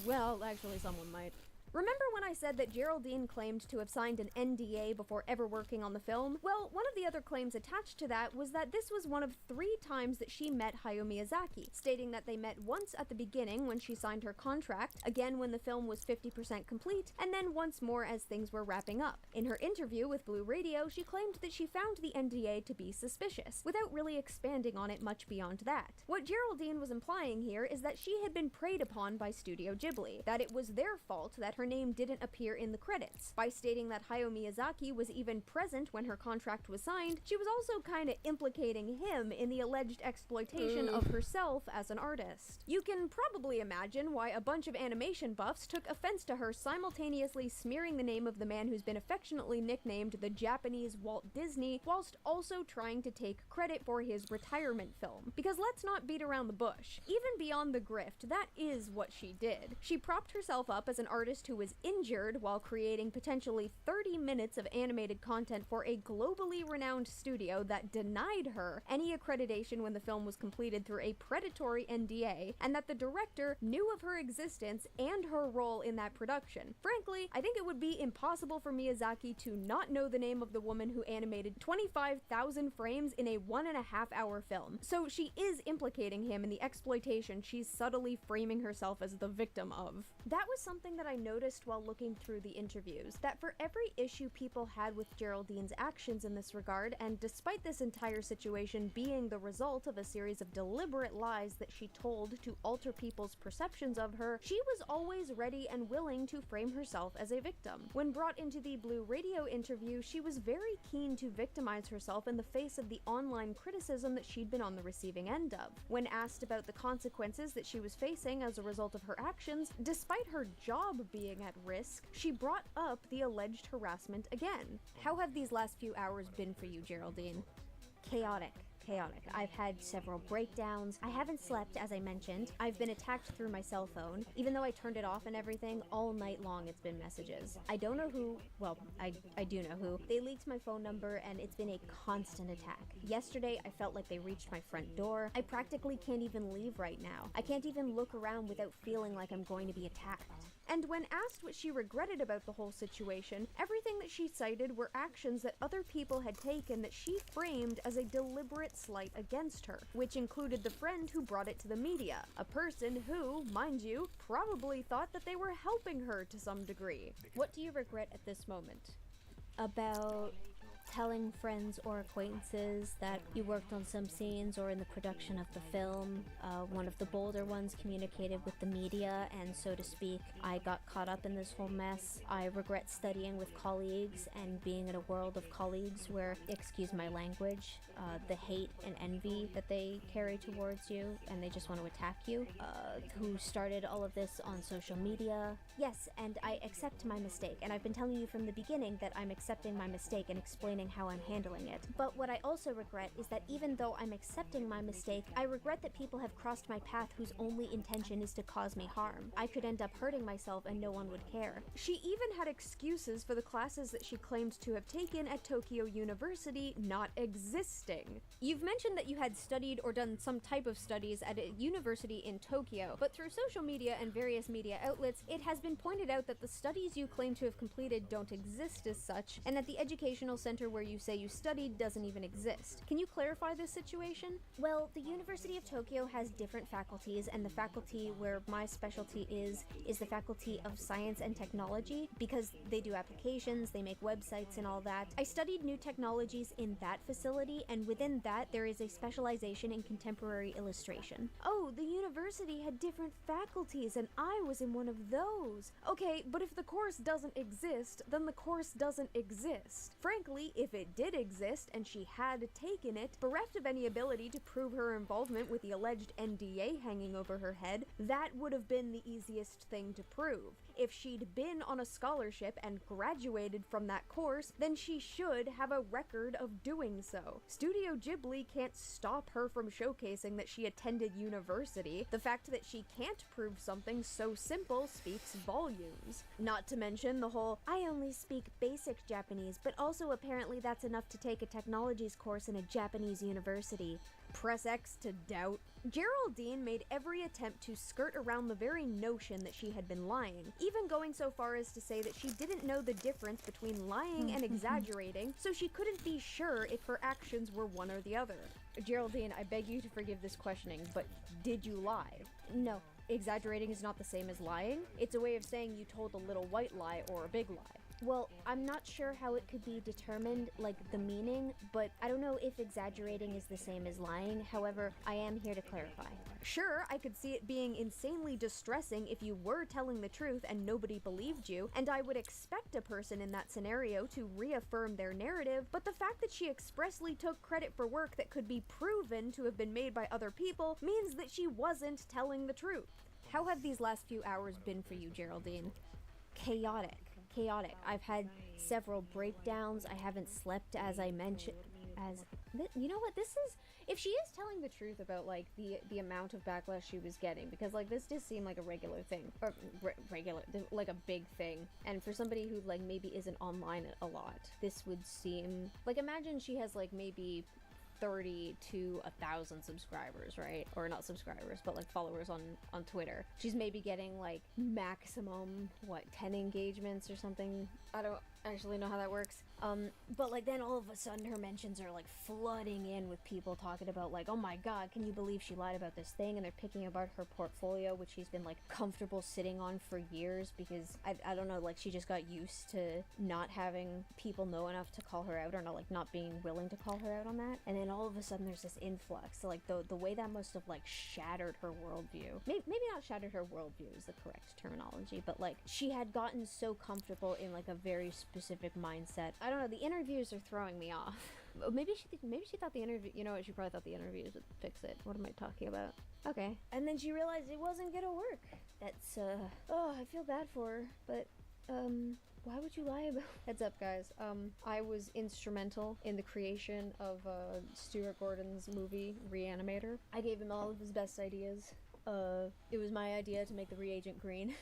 Well, actually someone might. Remember when I said that Geraldine claimed to have signed an NDA before ever working on the film? Well, one of the other claims attached to that was that this was one of 3 times that she met Hayao Miyazaki, stating that they met once at the beginning when she signed her contract, again when the film was 50% complete, and then once more as things were wrapping up. In her interview with Blue Radio, she claimed that she found the NDA to be suspicious, without really expanding on it much beyond that. What Geraldine was implying here is that she had been preyed upon by Studio Ghibli, that it was their fault that her name didn't appear in the credits. By stating that Hayao Miyazaki was even present when her contract was signed, she was also kinda implicating him in the alleged exploitation of herself as an artist. You can probably imagine why a bunch of animation buffs took offense to her simultaneously smearing the name of the man who's been affectionately nicknamed the Japanese Walt Disney, whilst also trying to take credit for his retirement film. Because let's not beat around the bush. Even beyond the grift, that is what she did. She propped herself up as an artist who was injured while creating potentially 30 minutes of animated content for a globally renowned studio that denied her any accreditation when the film was completed through a predatory NDA, and that the director knew of her existence and her role in that production. Frankly, I think it would be impossible for Miyazaki to not know the name of the woman who animated 25,000 frames in a 1.5-hour film. So she is implicating him in the exploitation she's subtly framing herself as the victim of. That was something that I noticed while looking through the interviews, that for every issue people had with Geraldine's actions in this regard, and despite this entire situation being the result of a series of deliberate lies that she told to alter people's perceptions of her, she was always ready and willing to frame herself as a victim. When brought into the Blue Radio interview, she was very keen to victimize herself in the face of the online criticism that she'd been on the receiving end of. When asked about the consequences that she was facing as a result of her actions, despite her job being at risk, she brought up the alleged harassment again. How have these last few hours been for you, Geraldine? Chaotic. I've had several breakdowns. I haven't slept, as I mentioned. I've been attacked through my cell phone. Even though I turned it off and everything, all night long it's been messages. I don't know who, well, I do know who. They leaked my phone number and it's been a constant attack. Yesterday, I felt like they reached my front door. I practically can't even leave right now. I can't even look around without feeling like I'm going to be attacked. And when asked what she regretted about the whole situation, everything that she cited were actions that other people had taken that she framed as a deliberate slight against her, which included the friend who brought it to the media, a person who, mind you, probably thought that they were helping her to some degree. What do you regret at this moment? About telling friends or acquaintances that you worked on some scenes or in the production of the film. One of the bolder ones communicated with the media, and so to speak, I got caught up in this whole mess. I regret studying with colleagues and being in a world of colleagues where, excuse my language, the hate and envy that they carry towards you and they just want to attack you, who started all of this on social media. Yes, and I accept my mistake, and I've been telling you from the beginning that I'm accepting my mistake and explaining how I'm handling it. But what I also regret is that even though I'm accepting my mistake, I regret that people have crossed my path whose only intention is to cause me harm. I could end up hurting myself and no one would care. She even had excuses for the classes that she claimed to have taken at Tokyo University not existing. You've mentioned that you had studied or done some type of studies at a university in Tokyo, but through social media and various media outlets, it has been pointed out that the studies you claim to have completed don't exist as such, and that the educational center where you say you studied doesn't even exist. Can you clarify this situation? Well, the University of Tokyo has different faculties, and the faculty where my specialty is the Faculty of Science and Technology, because they do applications, they make websites and all that. I studied new technologies in that facility, and within that there is a specialization in contemporary illustration. Oh, the university had different faculties, and I was in one of those. Okay, but if the course doesn't exist, then the course doesn't exist. Frankly, if it did exist and she had taken it, bereft of any ability to prove her involvement with the alleged NDA hanging over her head, that would have been the easiest thing to prove. If she'd been on a scholarship and graduated from that course, then she should have a record of doing so. Studio Ghibli can't stop her from showcasing that she attended university. The fact that she can't prove something so simple speaks volumes. Not to mention the whole, I only speak basic Japanese, but also apparently that's enough to take a technologies course in a Japanese university. Press X to doubt. Geraldine made every attempt to skirt around the very notion that she had been lying, even going so far as to say that she didn't know the difference between lying and exaggerating, so she couldn't be sure if her actions were one or the other. Geraldine, I beg you to forgive this questioning, but did you lie? No. Exaggerating is not the same as lying. It's a way of saying you told a little white lie or a big lie. Well, I'm not sure how it could be determined, like the meaning, but I don't know if exaggerating is the same as lying. However, I am here to clarify. Sure, I could see it being insanely distressing if you were telling the truth and nobody believed you, and I would expect a person in that scenario to reaffirm their narrative, but the fact that she expressly took credit for work that could be proven to have been made by other people means that she wasn't telling the truth. How have these last few hours been for you, Geraldine? Chaotic. I've had several breakdowns. I haven't slept, as I mentioned. You know what, this is, if she is telling the truth about like the amount of backlash she was getting, because like this does seem like a regular thing, or like a big thing, and for somebody who like maybe isn't online a lot, this would seem like, imagine she has like maybe 30 to 1,000 subscribers, right? Or not subscribers, but like followers on Twitter. She's maybe getting like maximum, 10 engagements or something. I don't actually know how that works. But like then all of a sudden her mentions are like flooding in with people talking about like, oh my god, can you believe she lied about this thing? And they're picking apart her portfolio, which she's been like comfortable sitting on for years, because I don't know, like she just got used to not having people know enough to call her out, or not being willing to call her out on that. And then all of a sudden there's this influx. So like the way that must have like shattered her worldview. Maybe not shattered her worldview is the correct terminology, but like she had gotten so comfortable in like a very specific mindset. I don't know, the interviews are throwing me off. Maybe she thought the interview, you know what, she probably thought the interviews would fix it. What am I talking about? Okay. And then she realized it wasn't gonna work. That's oh, I feel bad for her, but why would you lie about? Heads up, guys. I was instrumental in the creation of Stuart Gordon's movie Reanimator. I gave him all of his best ideas. It was my idea to make the reagent green.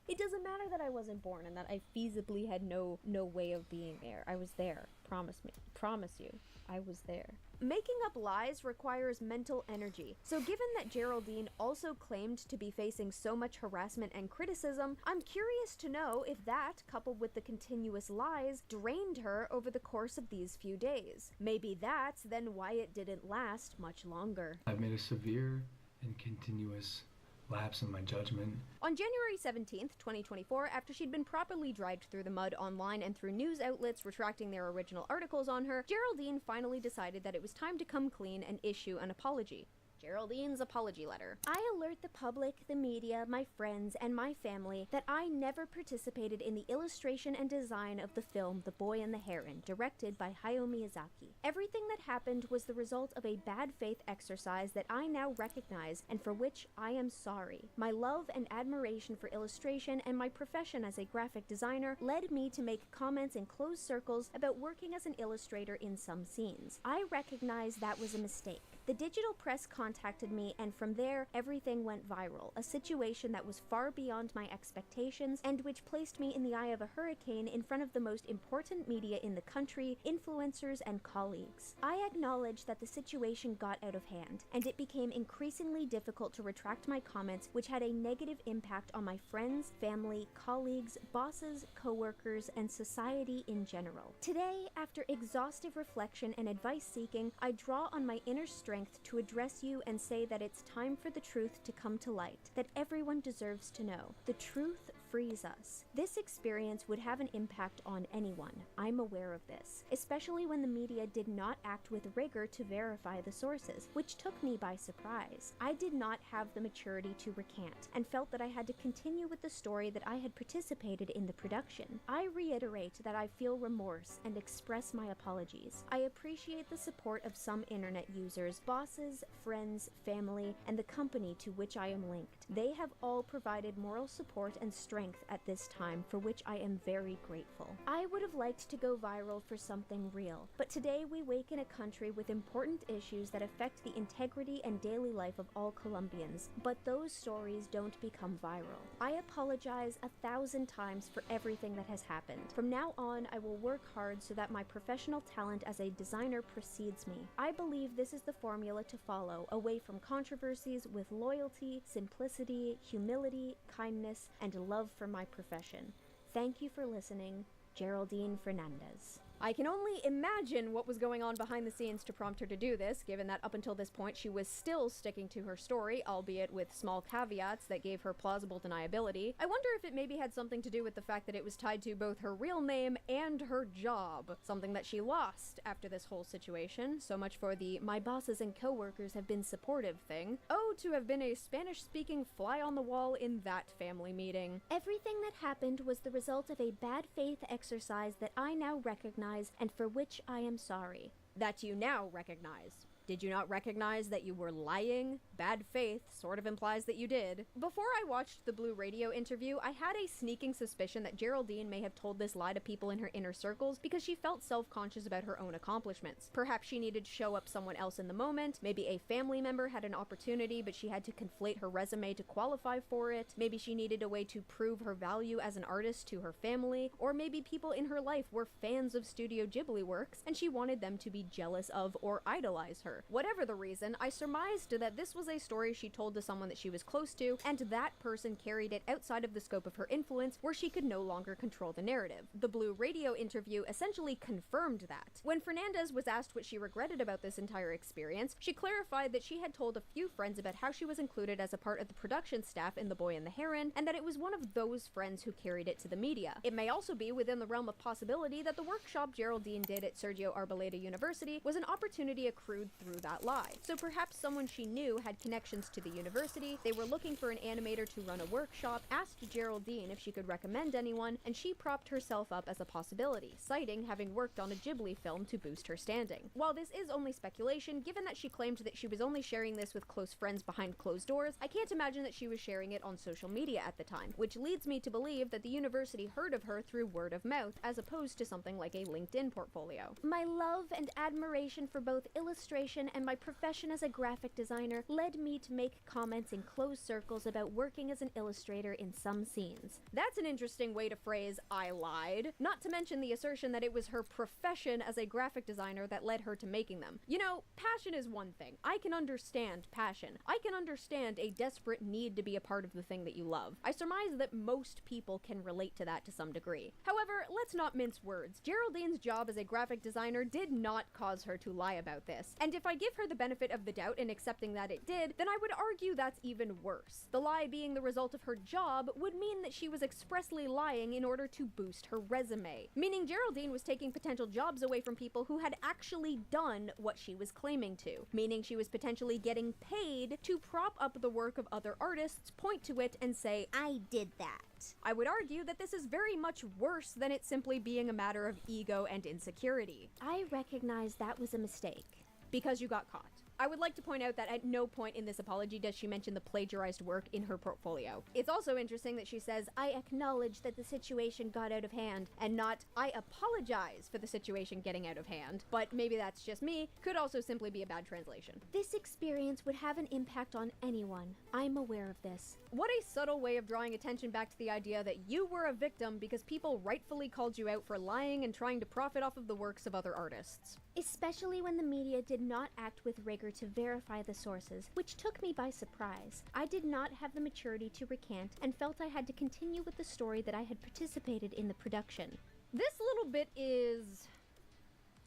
It doesn't matter that I wasn't born and that I feasibly had no way of being there. I was there. Promise me. Promise you. I was there. Making up lies requires mental energy. So given that Geraldine also claimed to be facing so much harassment and criticism, I'm curious to know if that, coupled with the continuous lies, drained her over the course of these few days. Maybe that's then why it didn't last much longer. I've made a severe and continuous lapse in my judgment. On January 17th, 2024, after she'd been properly dragged through the mud online and through news outlets retracting their original articles on her, Geraldine finally decided that it was time to come clean and issue an apology. Geraldine's apology letter. I alert the public, the media, my friends, and my family that I never participated in the illustration and design of the film The Boy and the Heron, directed by Hayao Miyazaki. Everything that happened was the result of a bad faith exercise that I now recognize and for which I am sorry. My love and admiration for illustration and my profession as a graphic designer led me to make comments in closed circles about working as an illustrator in some scenes. I recognize that was a mistake. The digital press contacted me, and from there, everything went viral, a situation that was far beyond my expectations and which placed me in the eye of a hurricane in front of the most important media in the country, influencers, and colleagues. I acknowledge that the situation got out of hand, and it became increasingly difficult to retract my comments, which had a negative impact on my friends, family, colleagues, bosses, coworkers, and society in general. Today, after exhaustive reflection and advice seeking, I draw on my inner strength to address you and say that it's time for the truth to come to light, that everyone deserves to know. The truth frees us. This experience would have an impact on anyone. I'm aware of this, especially when the media did not act with rigor to verify the sources, which took me by surprise. I did not have the maturity to recant and felt that I had to continue with the story that I had participated in the production. I reiterate that I feel remorse and express my apologies. I appreciate the support of some internet users, bosses, friends, family, and the company to which I am linked. They have all provided moral support and strength at this time, for which I am very grateful. I would have liked to go viral for something real, but today we wake in a country with important issues that affect the integrity and daily life of all Colombians, but those stories don't become viral. I apologize 1,000 times for everything that has happened. From now on, I will work hard so that my professional talent as a designer precedes me. I believe this is the formula to follow, away from controversies, with loyalty, simplicity, humility, kindness, and love for my profession. Thank you for listening. Geraldine Fernandez. I can only imagine what was going on behind the scenes to prompt her to do this, given that up until this point she was still sticking to her story, albeit with small caveats that gave her plausible deniability. I wonder if it maybe had something to do with the fact that it was tied to both her real name and her job, something that she lost after this whole situation. So much for the "my bosses and coworkers have been supportive" thing. Oh, to have been a Spanish-speaking fly on the wall in that family meeting. Everything that happened was the result of a bad faith exercise that I now recognize and for which I am sorry. That you now recognize. Did you not recognize that you were lying? Bad faith sort of implies that you did. Before I watched the Blue Radio interview, I had a sneaking suspicion that Geraldine may have told this lie to people in her inner circles because she felt self-conscious about her own accomplishments. Perhaps she needed to show up someone else in the moment, maybe a family member had an opportunity but she had to conflate her resume to qualify for it, maybe she needed a way to prove her value as an artist to her family, or maybe people in her life were fans of Studio Ghibli works and she wanted them to be jealous of or idolize her. Whatever the reason, I surmised that this was a story she told to someone that she was close to, and that person carried it outside of the scope of her influence where she could no longer control the narrative. The Blue Radio interview essentially confirmed that. When Fernandez was asked what she regretted about this entire experience, she clarified that she had told a few friends about how she was included as a part of the production staff in The Boy and the Heron, and that it was one of those friends who carried it to the media. It may also be within the realm of possibility that the workshop Geraldine did at Sergio Arboleda University was an opportunity accrued through that lie. So perhaps someone she knew had connections to the university, they were looking for an animator to run a workshop, asked Geraldine if she could recommend anyone, and she propped herself up as a possibility, citing having worked on a Ghibli film to boost her standing. While this is only speculation, given that she claimed that she was only sharing this with close friends behind closed doors, I can't imagine that she was sharing it on social media at the time, which leads me to believe that the university heard of her through word of mouth, as opposed to something like a LinkedIn portfolio. My love and admiration for both illustration education and my profession as a graphic designer led me to make comments in closed circles about working as an illustrator in some scenes. That's an interesting way to phrase "I lied," not to mention the assertion that it was her profession as a graphic designer that led her to making them. You know, passion is one thing. I can understand passion. I can understand a desperate need to be a part of the thing that you love. I surmise that most people can relate to that to some degree. However, let's not mince words. Geraldine's job as a graphic designer did not cause her to lie about this. And if I give her the benefit of the doubt in accepting that it did, then I would argue that's even worse. The lie being the result of her job would mean that she was expressly lying in order to boost her resume, meaning Geraldine was taking potential jobs away from people who had actually done what she was claiming to, meaning she was potentially getting paid to prop up the work of other artists, point to it, and say, I did that. I would argue that this is very much worse than it simply being a matter of ego and insecurity. I recognize that was a mistake. Because you got caught. I would like to point out that at no point in this apology does she mention the plagiarized work in her portfolio. It's also interesting that she says, I acknowledge that the situation got out of hand, and not, I apologize for the situation getting out of hand. But maybe that's just me, could also simply be a bad translation. This experience would have an impact on anyone. I'm aware of this. What a subtle way of drawing attention back to the idea that you were a victim because people rightfully called you out for lying and trying to profit off of the works of other artists. Especially when the media did not act with rigor to verify the sources, which took me by surprise. I did not have the maturity to recant and felt I had to continue with the story that I had participated in the production. This little bit is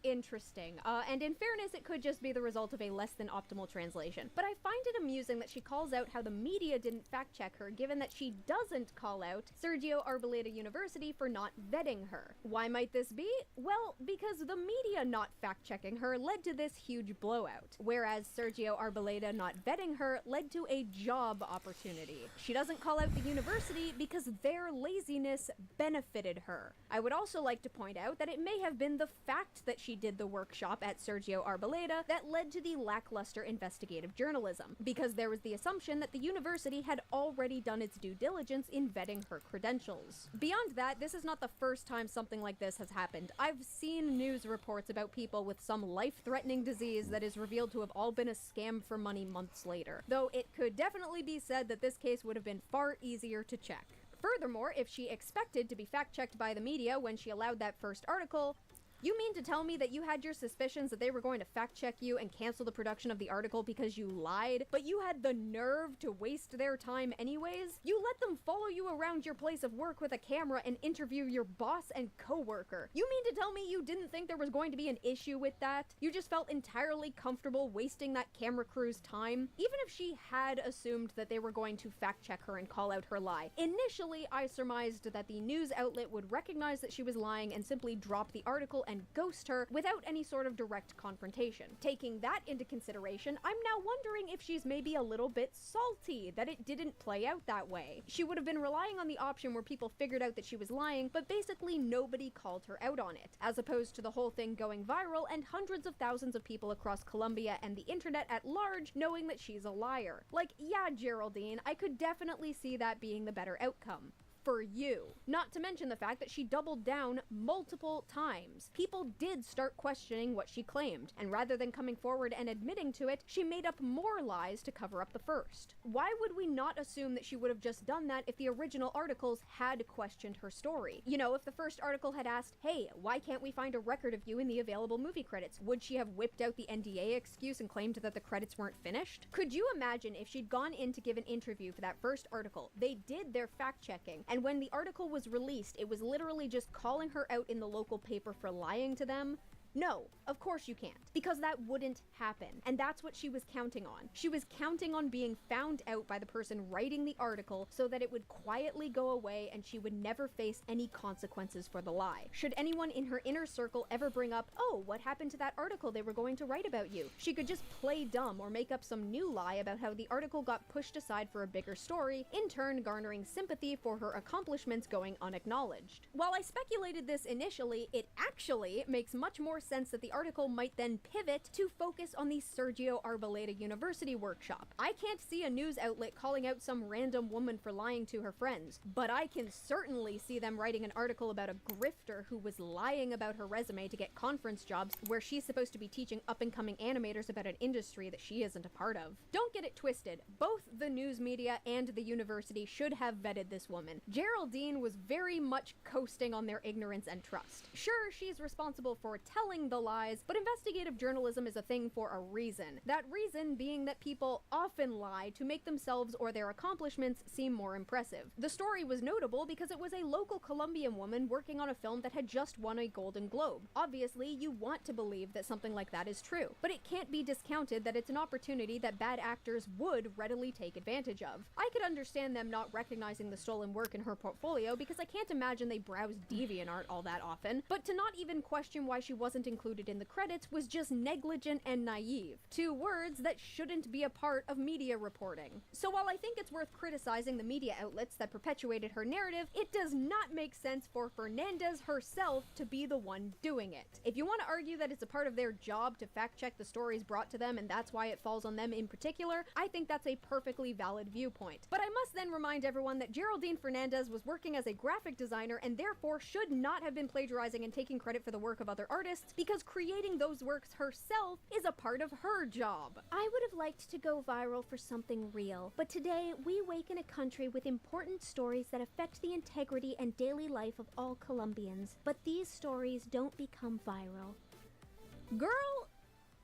interesting, and in fairness, it could just be the result of a less than optimal translation. But I find it amusing that she calls out how the media didn't fact check her, given that she doesn't call out Sergio Arboleda University for not vetting her. Why might this be? Well, because the media not fact checking her led to this huge blowout, whereas Sergio Arboleda not vetting her led to a job opportunity. She doesn't call out the university because their laziness benefited her. I would also like to point out that it may have been the fact that she did the workshop at Sergio Arboleda that led to the lackluster investigative journalism, because there was the assumption that the university had already done its due diligence in vetting her credentials. Beyond that, this is not the first time something like this has happened. I've seen news reports about people with some life-threatening disease that is revealed to have all been a scam for money months later, though it could definitely be said that this case would have been far easier to check. Furthermore, if she expected to be fact-checked by the media when she allowed that first article, you mean to tell me that you had your suspicions that they were going to fact-check you and cancel the production of the article because you lied, but you had the nerve to waste their time anyways? You let them follow you around your place of work with a camera and interview your boss and co-worker. You mean to tell me you didn't think there was going to be an issue with that? You just felt entirely comfortable wasting that camera crew's time? Even if she had assumed that they were going to fact-check her and call out her lie, initially I surmised that the news outlet would recognize that she was lying and simply drop the article and ghost her without any sort of direct confrontation. Taking that into consideration, I'm now wondering if she's maybe a little bit salty that it didn't play out that way. She would have been relying on the option where people figured out that she was lying, but basically nobody called her out on it, as opposed to the whole thing going viral and hundreds of thousands of people across Colombia and the internet at large knowing that she's a liar. Like, yeah, Geraldine, I could definitely see that being the better outcome. For you. Not to mention the fact that she doubled down multiple times. People did start questioning what she claimed, and rather than coming forward and admitting to it, she made up more lies to cover up the first. Why would we not assume that she would have just done that if the original articles had questioned her story? You know, if the first article had asked, hey, why can't we find a record of you in the available movie credits? Would she have whipped out the NDA excuse and claimed that the credits weren't finished? Could you imagine if she'd gone in to give an interview for that first article, they did their fact-checking, and when the article was released, it was literally just calling her out in the local paper for lying to them? No, of course you can't, because that wouldn't happen, and that's what she was counting on. She was counting on being found out by the person writing the article so that it would quietly go away and she would never face any consequences for the lie. Should anyone in her inner circle ever bring up, oh, what happened to that article they were going to write about you? She could just play dumb or make up some new lie about how the article got pushed aside for a bigger story, in turn garnering sympathy for her accomplishments going unacknowledged. While I speculated this initially, it actually makes much more sense that the article might then pivot to focus on the Sergio Arboleda University workshop. I can't see a news outlet calling out some random woman for lying to her friends, but I can certainly see them writing an article about a grifter who was lying about her resume to get conference jobs where she's supposed to be teaching up-and-coming animators about an industry that she isn't a part of. Don't get it twisted. Both the news media and the university should have vetted this woman. Geraldine was very much coasting on their ignorance and trust. Sure, she's responsible for telling the lies, but investigative journalism is a thing for a reason. That reason being that people often lie to make themselves or their accomplishments seem more impressive. The story was notable because it was a local Colombian woman working on a film that had just won a Golden Globe. Obviously, you want to believe that something like that is true, but it can't be discounted that it's an opportunity that bad actors would readily take advantage of. I could understand them not recognizing the stolen work in her portfolio because I can't imagine they browse DeviantArt all that often, but to not even question why she wasn't included in the credits was just negligent and naive. Two words that shouldn't be a part of media reporting. So while I think it's worth criticizing the media outlets that perpetuated her narrative, it does not make sense for Fernandez herself to be the one doing it. If you want to argue that it's a part of their job to fact-check the stories brought to them and that's why it falls on them in particular, I think that's a perfectly valid viewpoint. But I must then remind everyone that Geraldine Fernandez was working as a graphic designer and therefore should not have been plagiarizing and taking credit for the work of other artists because creating those works herself is a part of her job. I would have liked to go viral for something real, but today we wake in a country with important stories that affect the integrity and daily life of all Colombians. But these stories don't become viral. Girl,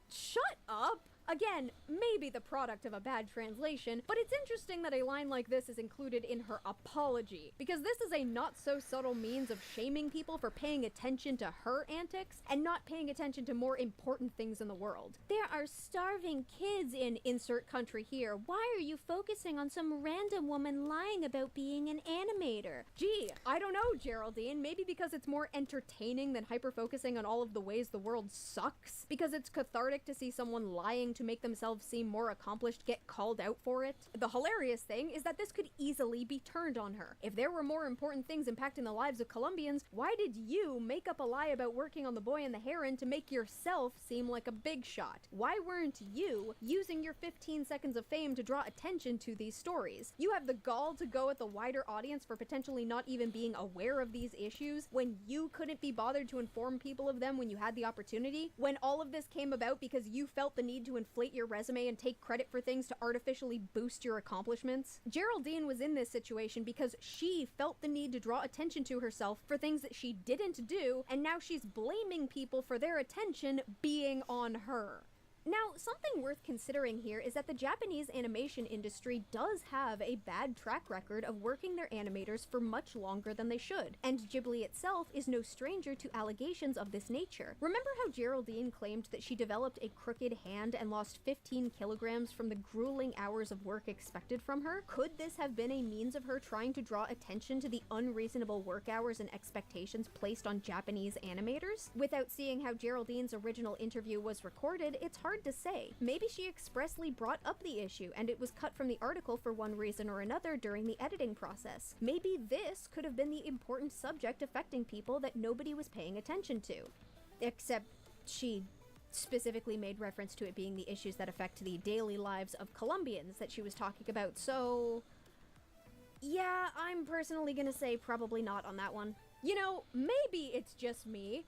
shut up! Again, maybe the product of a bad translation, but it's interesting that a line like this is included in her apology, because this is a not-so-subtle means of shaming people for paying attention to her antics and not paying attention to more important things in the world. There are starving kids in insert country here. Why are you focusing on some random woman lying about being an animator? Gee, I don't know, Geraldine. Maybe because it's more entertaining than hyper-focusing on all of the ways the world sucks? Because it's cathartic to see someone lying to make themselves seem more accomplished get called out for it? The hilarious thing is that this could easily be turned on her. If there were more important things impacting the lives of Colombians, why did you make up a lie about working on The Boy and the Heron to make yourself seem like a big shot? Why weren't you using your 15 seconds of fame to draw attention to these stories? You have the gall to go at the wider audience for potentially not even being aware of these issues when you couldn't be bothered to inform people of them when you had the opportunity? When all of this came about because you felt the need to inflate your resume and take credit for things to artificially boost your accomplishments? Geraldine was in this situation because she felt the need to draw attention to herself for things that she didn't do, and now she's blaming people for their attention being on her. Now, something worth considering here is that the Japanese animation industry does have a bad track record of working their animators for much longer than they should, and Ghibli itself is no stranger to allegations of this nature. Remember how Geraldine claimed that she developed a crooked hand and lost 15 kilograms from the grueling hours of work expected from her? Could this have been a means of her trying to draw attention to the unreasonable work hours and expectations placed on Japanese animators? Without seeing how Geraldine's original interview was recorded, it's hard to say. Maybe she expressly brought up the issue and it was cut from the article for one reason or another during the editing process. Maybe this could have been the important subject affecting people that nobody was paying attention to. Except she specifically made reference to it being the issues that affect the daily lives of Colombians that she was talking about, so yeah, I'm personally gonna say probably not on that one. You know, maybe it's just me,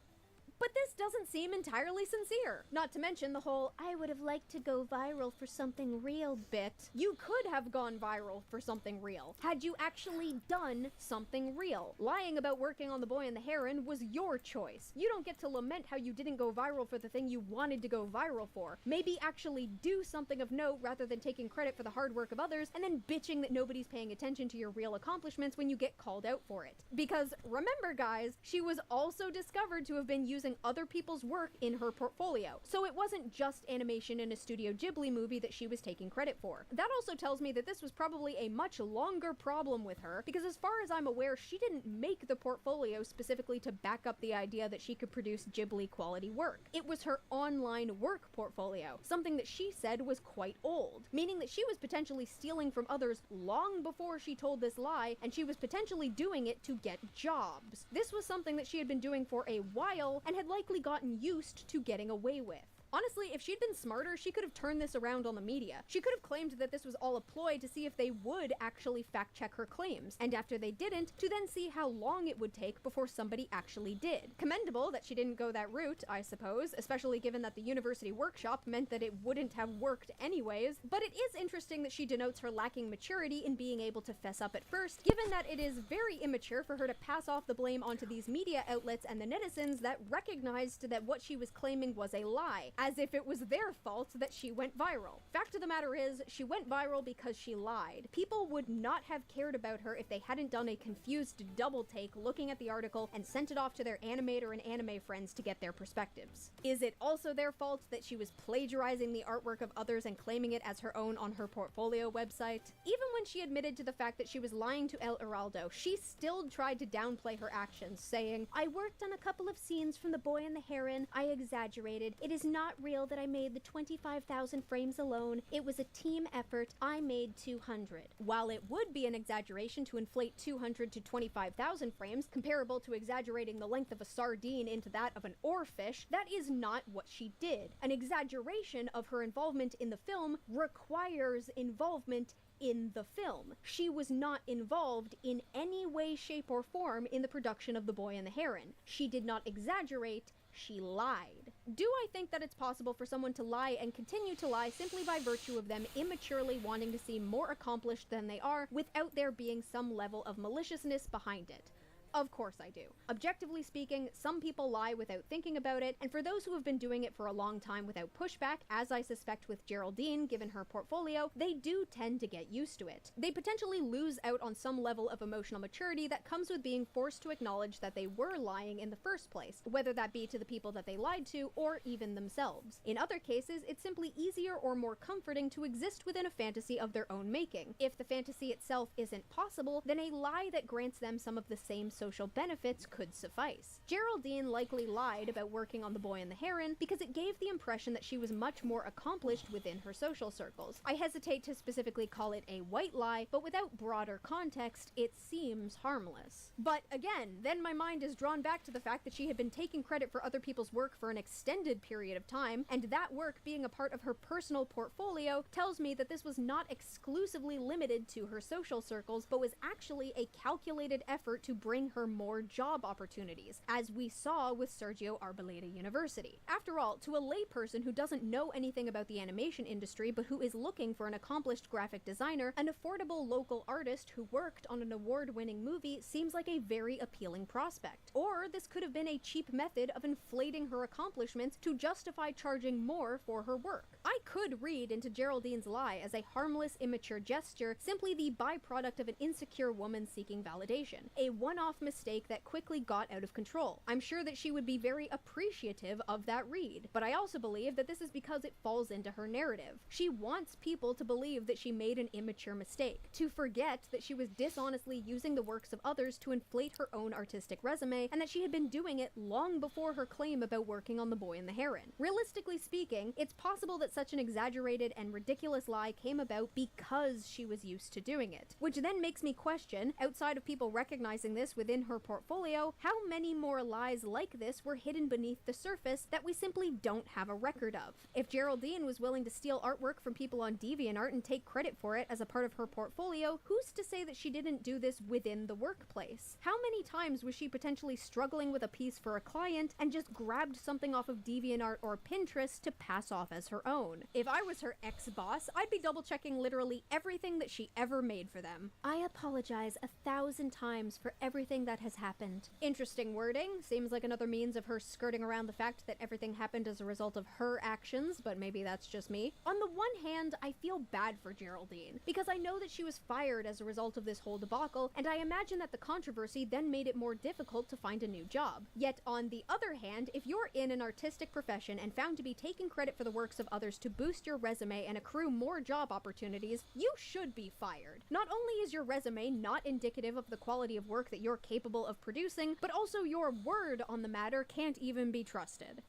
but this doesn't seem entirely sincere. Not to mention the whole, I would have liked to go viral for something real bit. You could have gone viral for something real, had you actually done something real. Lying about working on The Boy and the Heron was your choice. You don't get to lament how you didn't go viral for the thing you wanted to go viral for. Maybe actually do something of note rather than taking credit for the hard work of others and then bitching that nobody's paying attention to your real accomplishments when you get called out for it. Because remember guys, she was also discovered to have been using other people's work in her portfolio. So it wasn't just animation in a Studio Ghibli movie that she was taking credit for. That also tells me that this was probably a much longer problem with her, because as far as I'm aware, she didn't make the portfolio specifically to back up the idea that she could produce Ghibli quality work. It was her online work portfolio, something that she said was quite old, meaning that she was potentially stealing from others long before she told this lie, and she was potentially doing it to get jobs. This was something that she had been doing for a while and had likely gotten used to getting away with. Honestly, if she'd been smarter, she could have turned this around on the media. She could have claimed that this was all a ploy to see if they would actually fact-check her claims, and after they didn't, to then see how long it would take before somebody actually did. Commendable that she didn't go that route, I suppose, especially given that the university workshop meant that it wouldn't have worked anyways, but it is interesting that she denotes her lacking maturity in being able to fess up at first, given that it is very immature for her to pass off the blame onto these media outlets and the netizens that recognized that what she was claiming was a lie, as if it was their fault that she went viral. Fact of the matter is, she went viral because she lied. People would not have cared about her if they hadn't done a confused double take looking at the article and sent it off to their animator and anime friends to get their perspectives. Is it also their fault that she was plagiarizing the artwork of others and claiming it as her own on her portfolio website? Even when she admitted to the fact that she was lying to El Heraldo, she still tried to downplay her actions, saying, "I worked on a couple of scenes from The Boy and the Heron. I exaggerated. It is not real that I made the 25,000 frames alone. It was a team effort. I made 200. While it would be an exaggeration to inflate 200 to 25,000 frames, comparable to exaggerating the length of a sardine into that of an oarfish, that is not what she did. An exaggeration of her involvement in the film requires involvement in the film. She was not involved in any way, shape, or form in the production of The Boy and the Heron. She did not exaggerate, she lied. Do I think that it's possible for someone to lie and continue to lie simply by virtue of them immaturely wanting to seem more accomplished than they are without there being some level of maliciousness behind it? Of course I do. Objectively speaking, some people lie without thinking about it, and for those who have been doing it for a long time without pushback, as I suspect with Geraldine given her portfolio, they do tend to get used to it. They potentially lose out on some level of emotional maturity that comes with being forced to acknowledge that they were lying in the first place, whether that be to the people that they lied to or even themselves. In other cases, it's simply easier or more comforting to exist within a fantasy of their own making. If the fantasy itself isn't possible, then a lie that grants them some of the same social benefits could suffice. Geraldine likely lied about working on The Boy and the Heron because it gave the impression that she was much more accomplished within her social circles. I hesitate to specifically call it a white lie, but without broader context, it seems harmless. But again, then my mind is drawn back to the fact that she had been taking credit for other people's work for an extended period of time, and that work being a part of her personal portfolio tells me that this was not exclusively limited to her social circles, but was actually a calculated effort to bring her more job opportunities, as we saw with Sergio Arboleda University. After all, to a layperson who doesn't know anything about the animation industry but who is looking for an accomplished graphic designer, an affordable local artist who worked on an award-winning movie seems like a very appealing prospect. Or this could have been a cheap method of inflating her accomplishments to justify charging more for her work. I could read into Geraldine's lie as a harmless, immature gesture, simply the byproduct of an insecure woman seeking validation. A one-off mistake that quickly got out of control. I'm sure that she would be very appreciative of that read, but I also believe that this is because it falls into her narrative. She wants people to believe that she made an immature mistake, to forget that she was dishonestly using the works of others to inflate her own artistic resume, and that she had been doing it long before her claim about working on The Boy and the Heron. Realistically speaking, it's possible that such an exaggerated and ridiculous lie came about because she was used to doing it, which then makes me question, outside of people recognizing this within her portfolio, how many more lies like this were hidden beneath the surface that we simply don't have a record of. If Geraldine was willing to steal artwork from people on DeviantArt and take credit for it as a part of her portfolio, who's to say that she didn't do this within the workplace? How many times was she potentially struggling with a piece for a client and just grabbed something off of DeviantArt or Pinterest to pass off as her own? If I was her ex-boss, I'd be double-checking literally everything that she ever made for them. I apologize 1,000 times for everything that has happened. Interesting wording. Seems like another means of her skirting around the fact that everything happened as a result of her actions, but maybe that's just me. On the one hand, I feel bad for Geraldine, because I know that she was fired as a result of this whole debacle, and I imagine that the controversy then made it more difficult to find a new job. Yet on the other hand, if you're in an artistic profession and found to be taking credit for the works of others to boost your resume and accrue more job opportunities, you should be fired. Not only is your resume not indicative of the quality of work that you're capable of producing, but also your word on the matter can't even be trusted.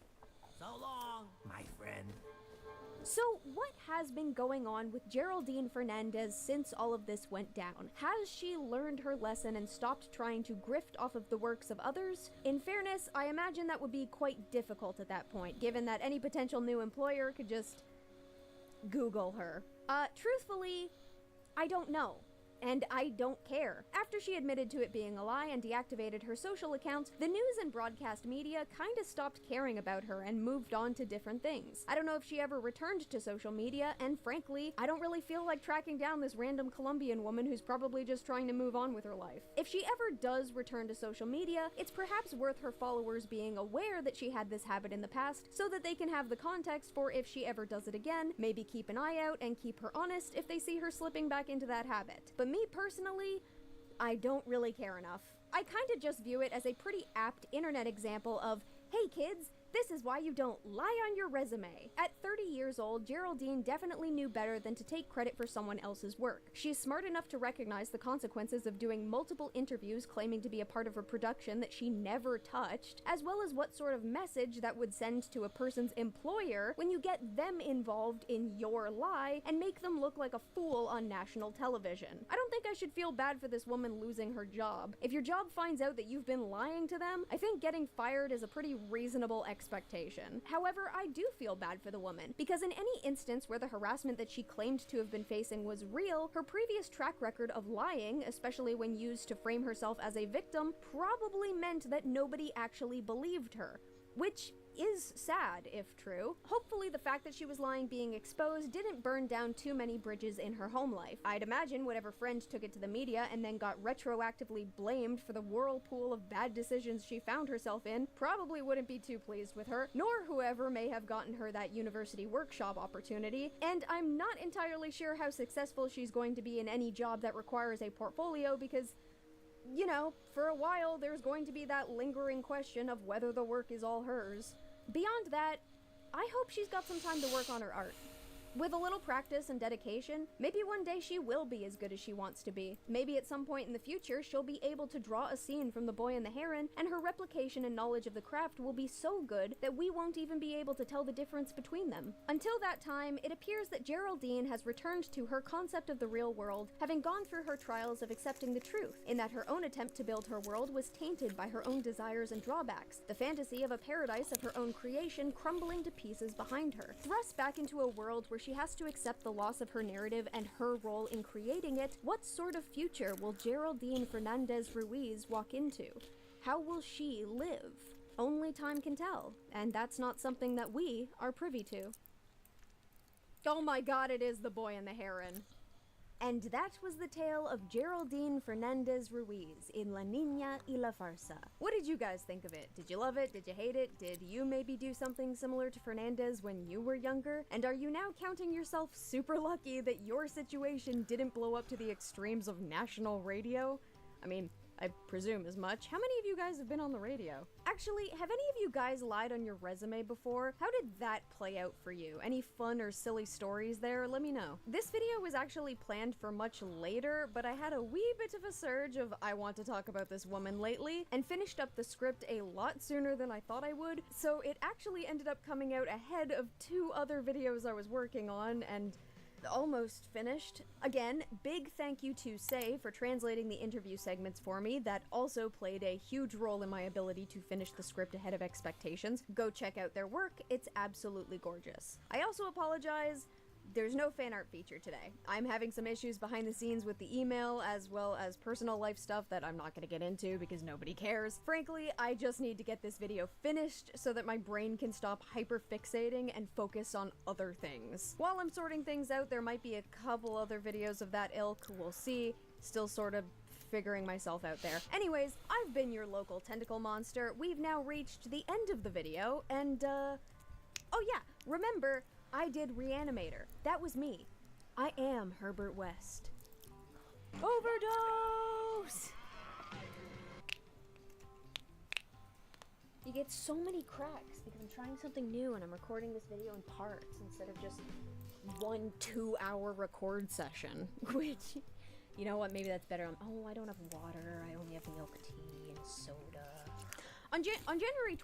So long, my friend. So, what has been going on with Geraldine Fernandez since all of this went down? Has she learned her lesson and stopped trying to grift off of the works of others? In fairness, I imagine that would be quite difficult at that point, given that any potential new employer could just Google her. Truthfully, I don't know. And I don't care. After she admitted to it being a lie and deactivated her social accounts, the news and broadcast media kinda stopped caring about her and moved on to different things. I don't know if she ever returned to social media, and frankly, I don't really feel like tracking down this random Colombian woman who's probably just trying to move on with her life. If she ever does return to social media, it's perhaps worth her followers being aware that she had this habit in the past, so that they can have the context for if she ever does it again, maybe keep an eye out and keep her honest if they see her slipping back into that habit. But me personally, I don't really care enough. I kinda just view it as a pretty apt internet example of, hey kids, this is why you don't lie on your resume. At 30 years old, Geraldine definitely knew better than to take credit for someone else's work. She's smart enough to recognize the consequences of doing multiple interviews claiming to be a part of a production that she never touched, as well as what sort of message that would send to a person's employer when you get them involved in your lie and make them look like a fool on national television. I don't think I should feel bad for this woman losing her job. If your job finds out that you've been lying to them, I think getting fired is a pretty reasonable expectation. However, I do feel bad for the woman, because in any instance where the harassment that she claimed to have been facing was real, her previous track record of lying, especially when used to frame herself as a victim, probably meant that nobody actually believed her. Which is sad, if true. Hopefully the fact that she was lying being exposed didn't burn down too many bridges in her home life. I'd imagine whatever friend took it to the media and then got retroactively blamed for the whirlpool of bad decisions she found herself in probably wouldn't be too pleased with her, nor whoever may have gotten her that university workshop opportunity, and I'm not entirely sure how successful she's going to be in any job that requires a portfolio because, you know, for a while there's going to be that lingering question of whether the work is all hers. Beyond that, I hope she's got some time to work on her art. With a little practice and dedication, maybe one day she will be as good as she wants to be. Maybe at some point in the future, she'll be able to draw a scene from The Boy and the Heron, and her replication and knowledge of the craft will be so good that we won't even be able to tell the difference between them. Until that time, it appears that Geraldine has returned to her concept of the real world, having gone through her trials of accepting the truth, in that her own attempt to build her world was tainted by her own desires and drawbacks, the fantasy of a paradise of her own creation crumbling to pieces behind her. Thrust back into a world where she has to accept the loss of her narrative and her role in creating it, what sort of future will Geraldine Fernandez Ruiz walk into? How will she live? Only time can tell, and that's not something that we are privy to. Oh my god, it is The Boy and the Heron. And that was the tale of Geraldine Fernandez Ruiz in La Niña y la Farsa. What did you guys think of it? Did you love it? Did you hate it? Did you maybe do something similar to Fernandez when you were younger? And are you now counting yourself super lucky that your situation didn't blow up to the extremes of national radio? I mean, I presume as much. How many of you guys have been on the radio? Actually, have any of you guys lied on your resume before? How did that play out for you? Any fun or silly stories there? Let me know. This video was actually planned for much later, but I had a wee bit of a surge of I want to talk about this woman lately, and finished up the script a lot sooner than I thought I would, so it actually ended up coming out ahead of 2 other videos I was working on, and almost finished. Again, big thank you to Say for translating the interview segments for me. That also played a huge role in my ability to finish the script ahead of expectations. Go check out their work, it's absolutely gorgeous. I also apologize, there's no fan art feature today. I'm having some issues behind the scenes with the email, as well as personal life stuff that I'm not gonna get into because nobody cares. Frankly, I just need to get this video finished so that my brain can stop hyperfixating and focus on other things. While I'm sorting things out, there might be a couple other videos of that ilk, we'll see. Still sort of figuring myself out there. Anyways, I've been your local tentacle monster. We've now reached the end of the video, and oh yeah, remember, I did Reanimator. That was me. I am Herbert West. Overdose! You get so many cracks because I'm trying something new and I'm recording this video in parts instead of just 1 2-hour record session, which, you know what, maybe that's better. Oh, I don't have water. I only have milk tea and soda. On January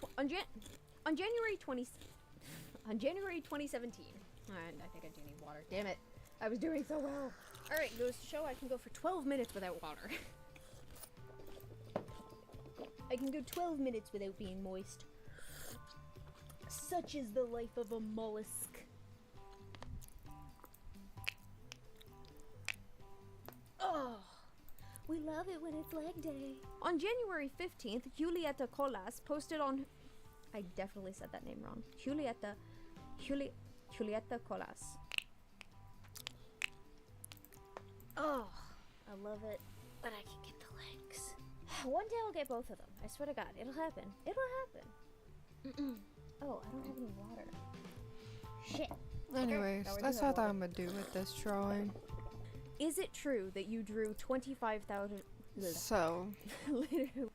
2017, Alright, I think I do need water. Damn it. I was doing so well. Alright, goes to show I can go for 12 minutes without water. I can go 12 minutes without being moist. Such is the life of a mollusk. Oh, We love it when it's leg day. on January 15th, Julieta Colas posted on... I definitely said that name wrong. Julieta Colas. Oh, I love it when I can get the legs. One day I'll get both of them. I swear to God, it'll happen. It'll happen. Oh, I don't have any water. Shit. Anyways, now we do that's have what water. I'm gonna do with this drawing. Is it true that you drew 25,000... So, Literally.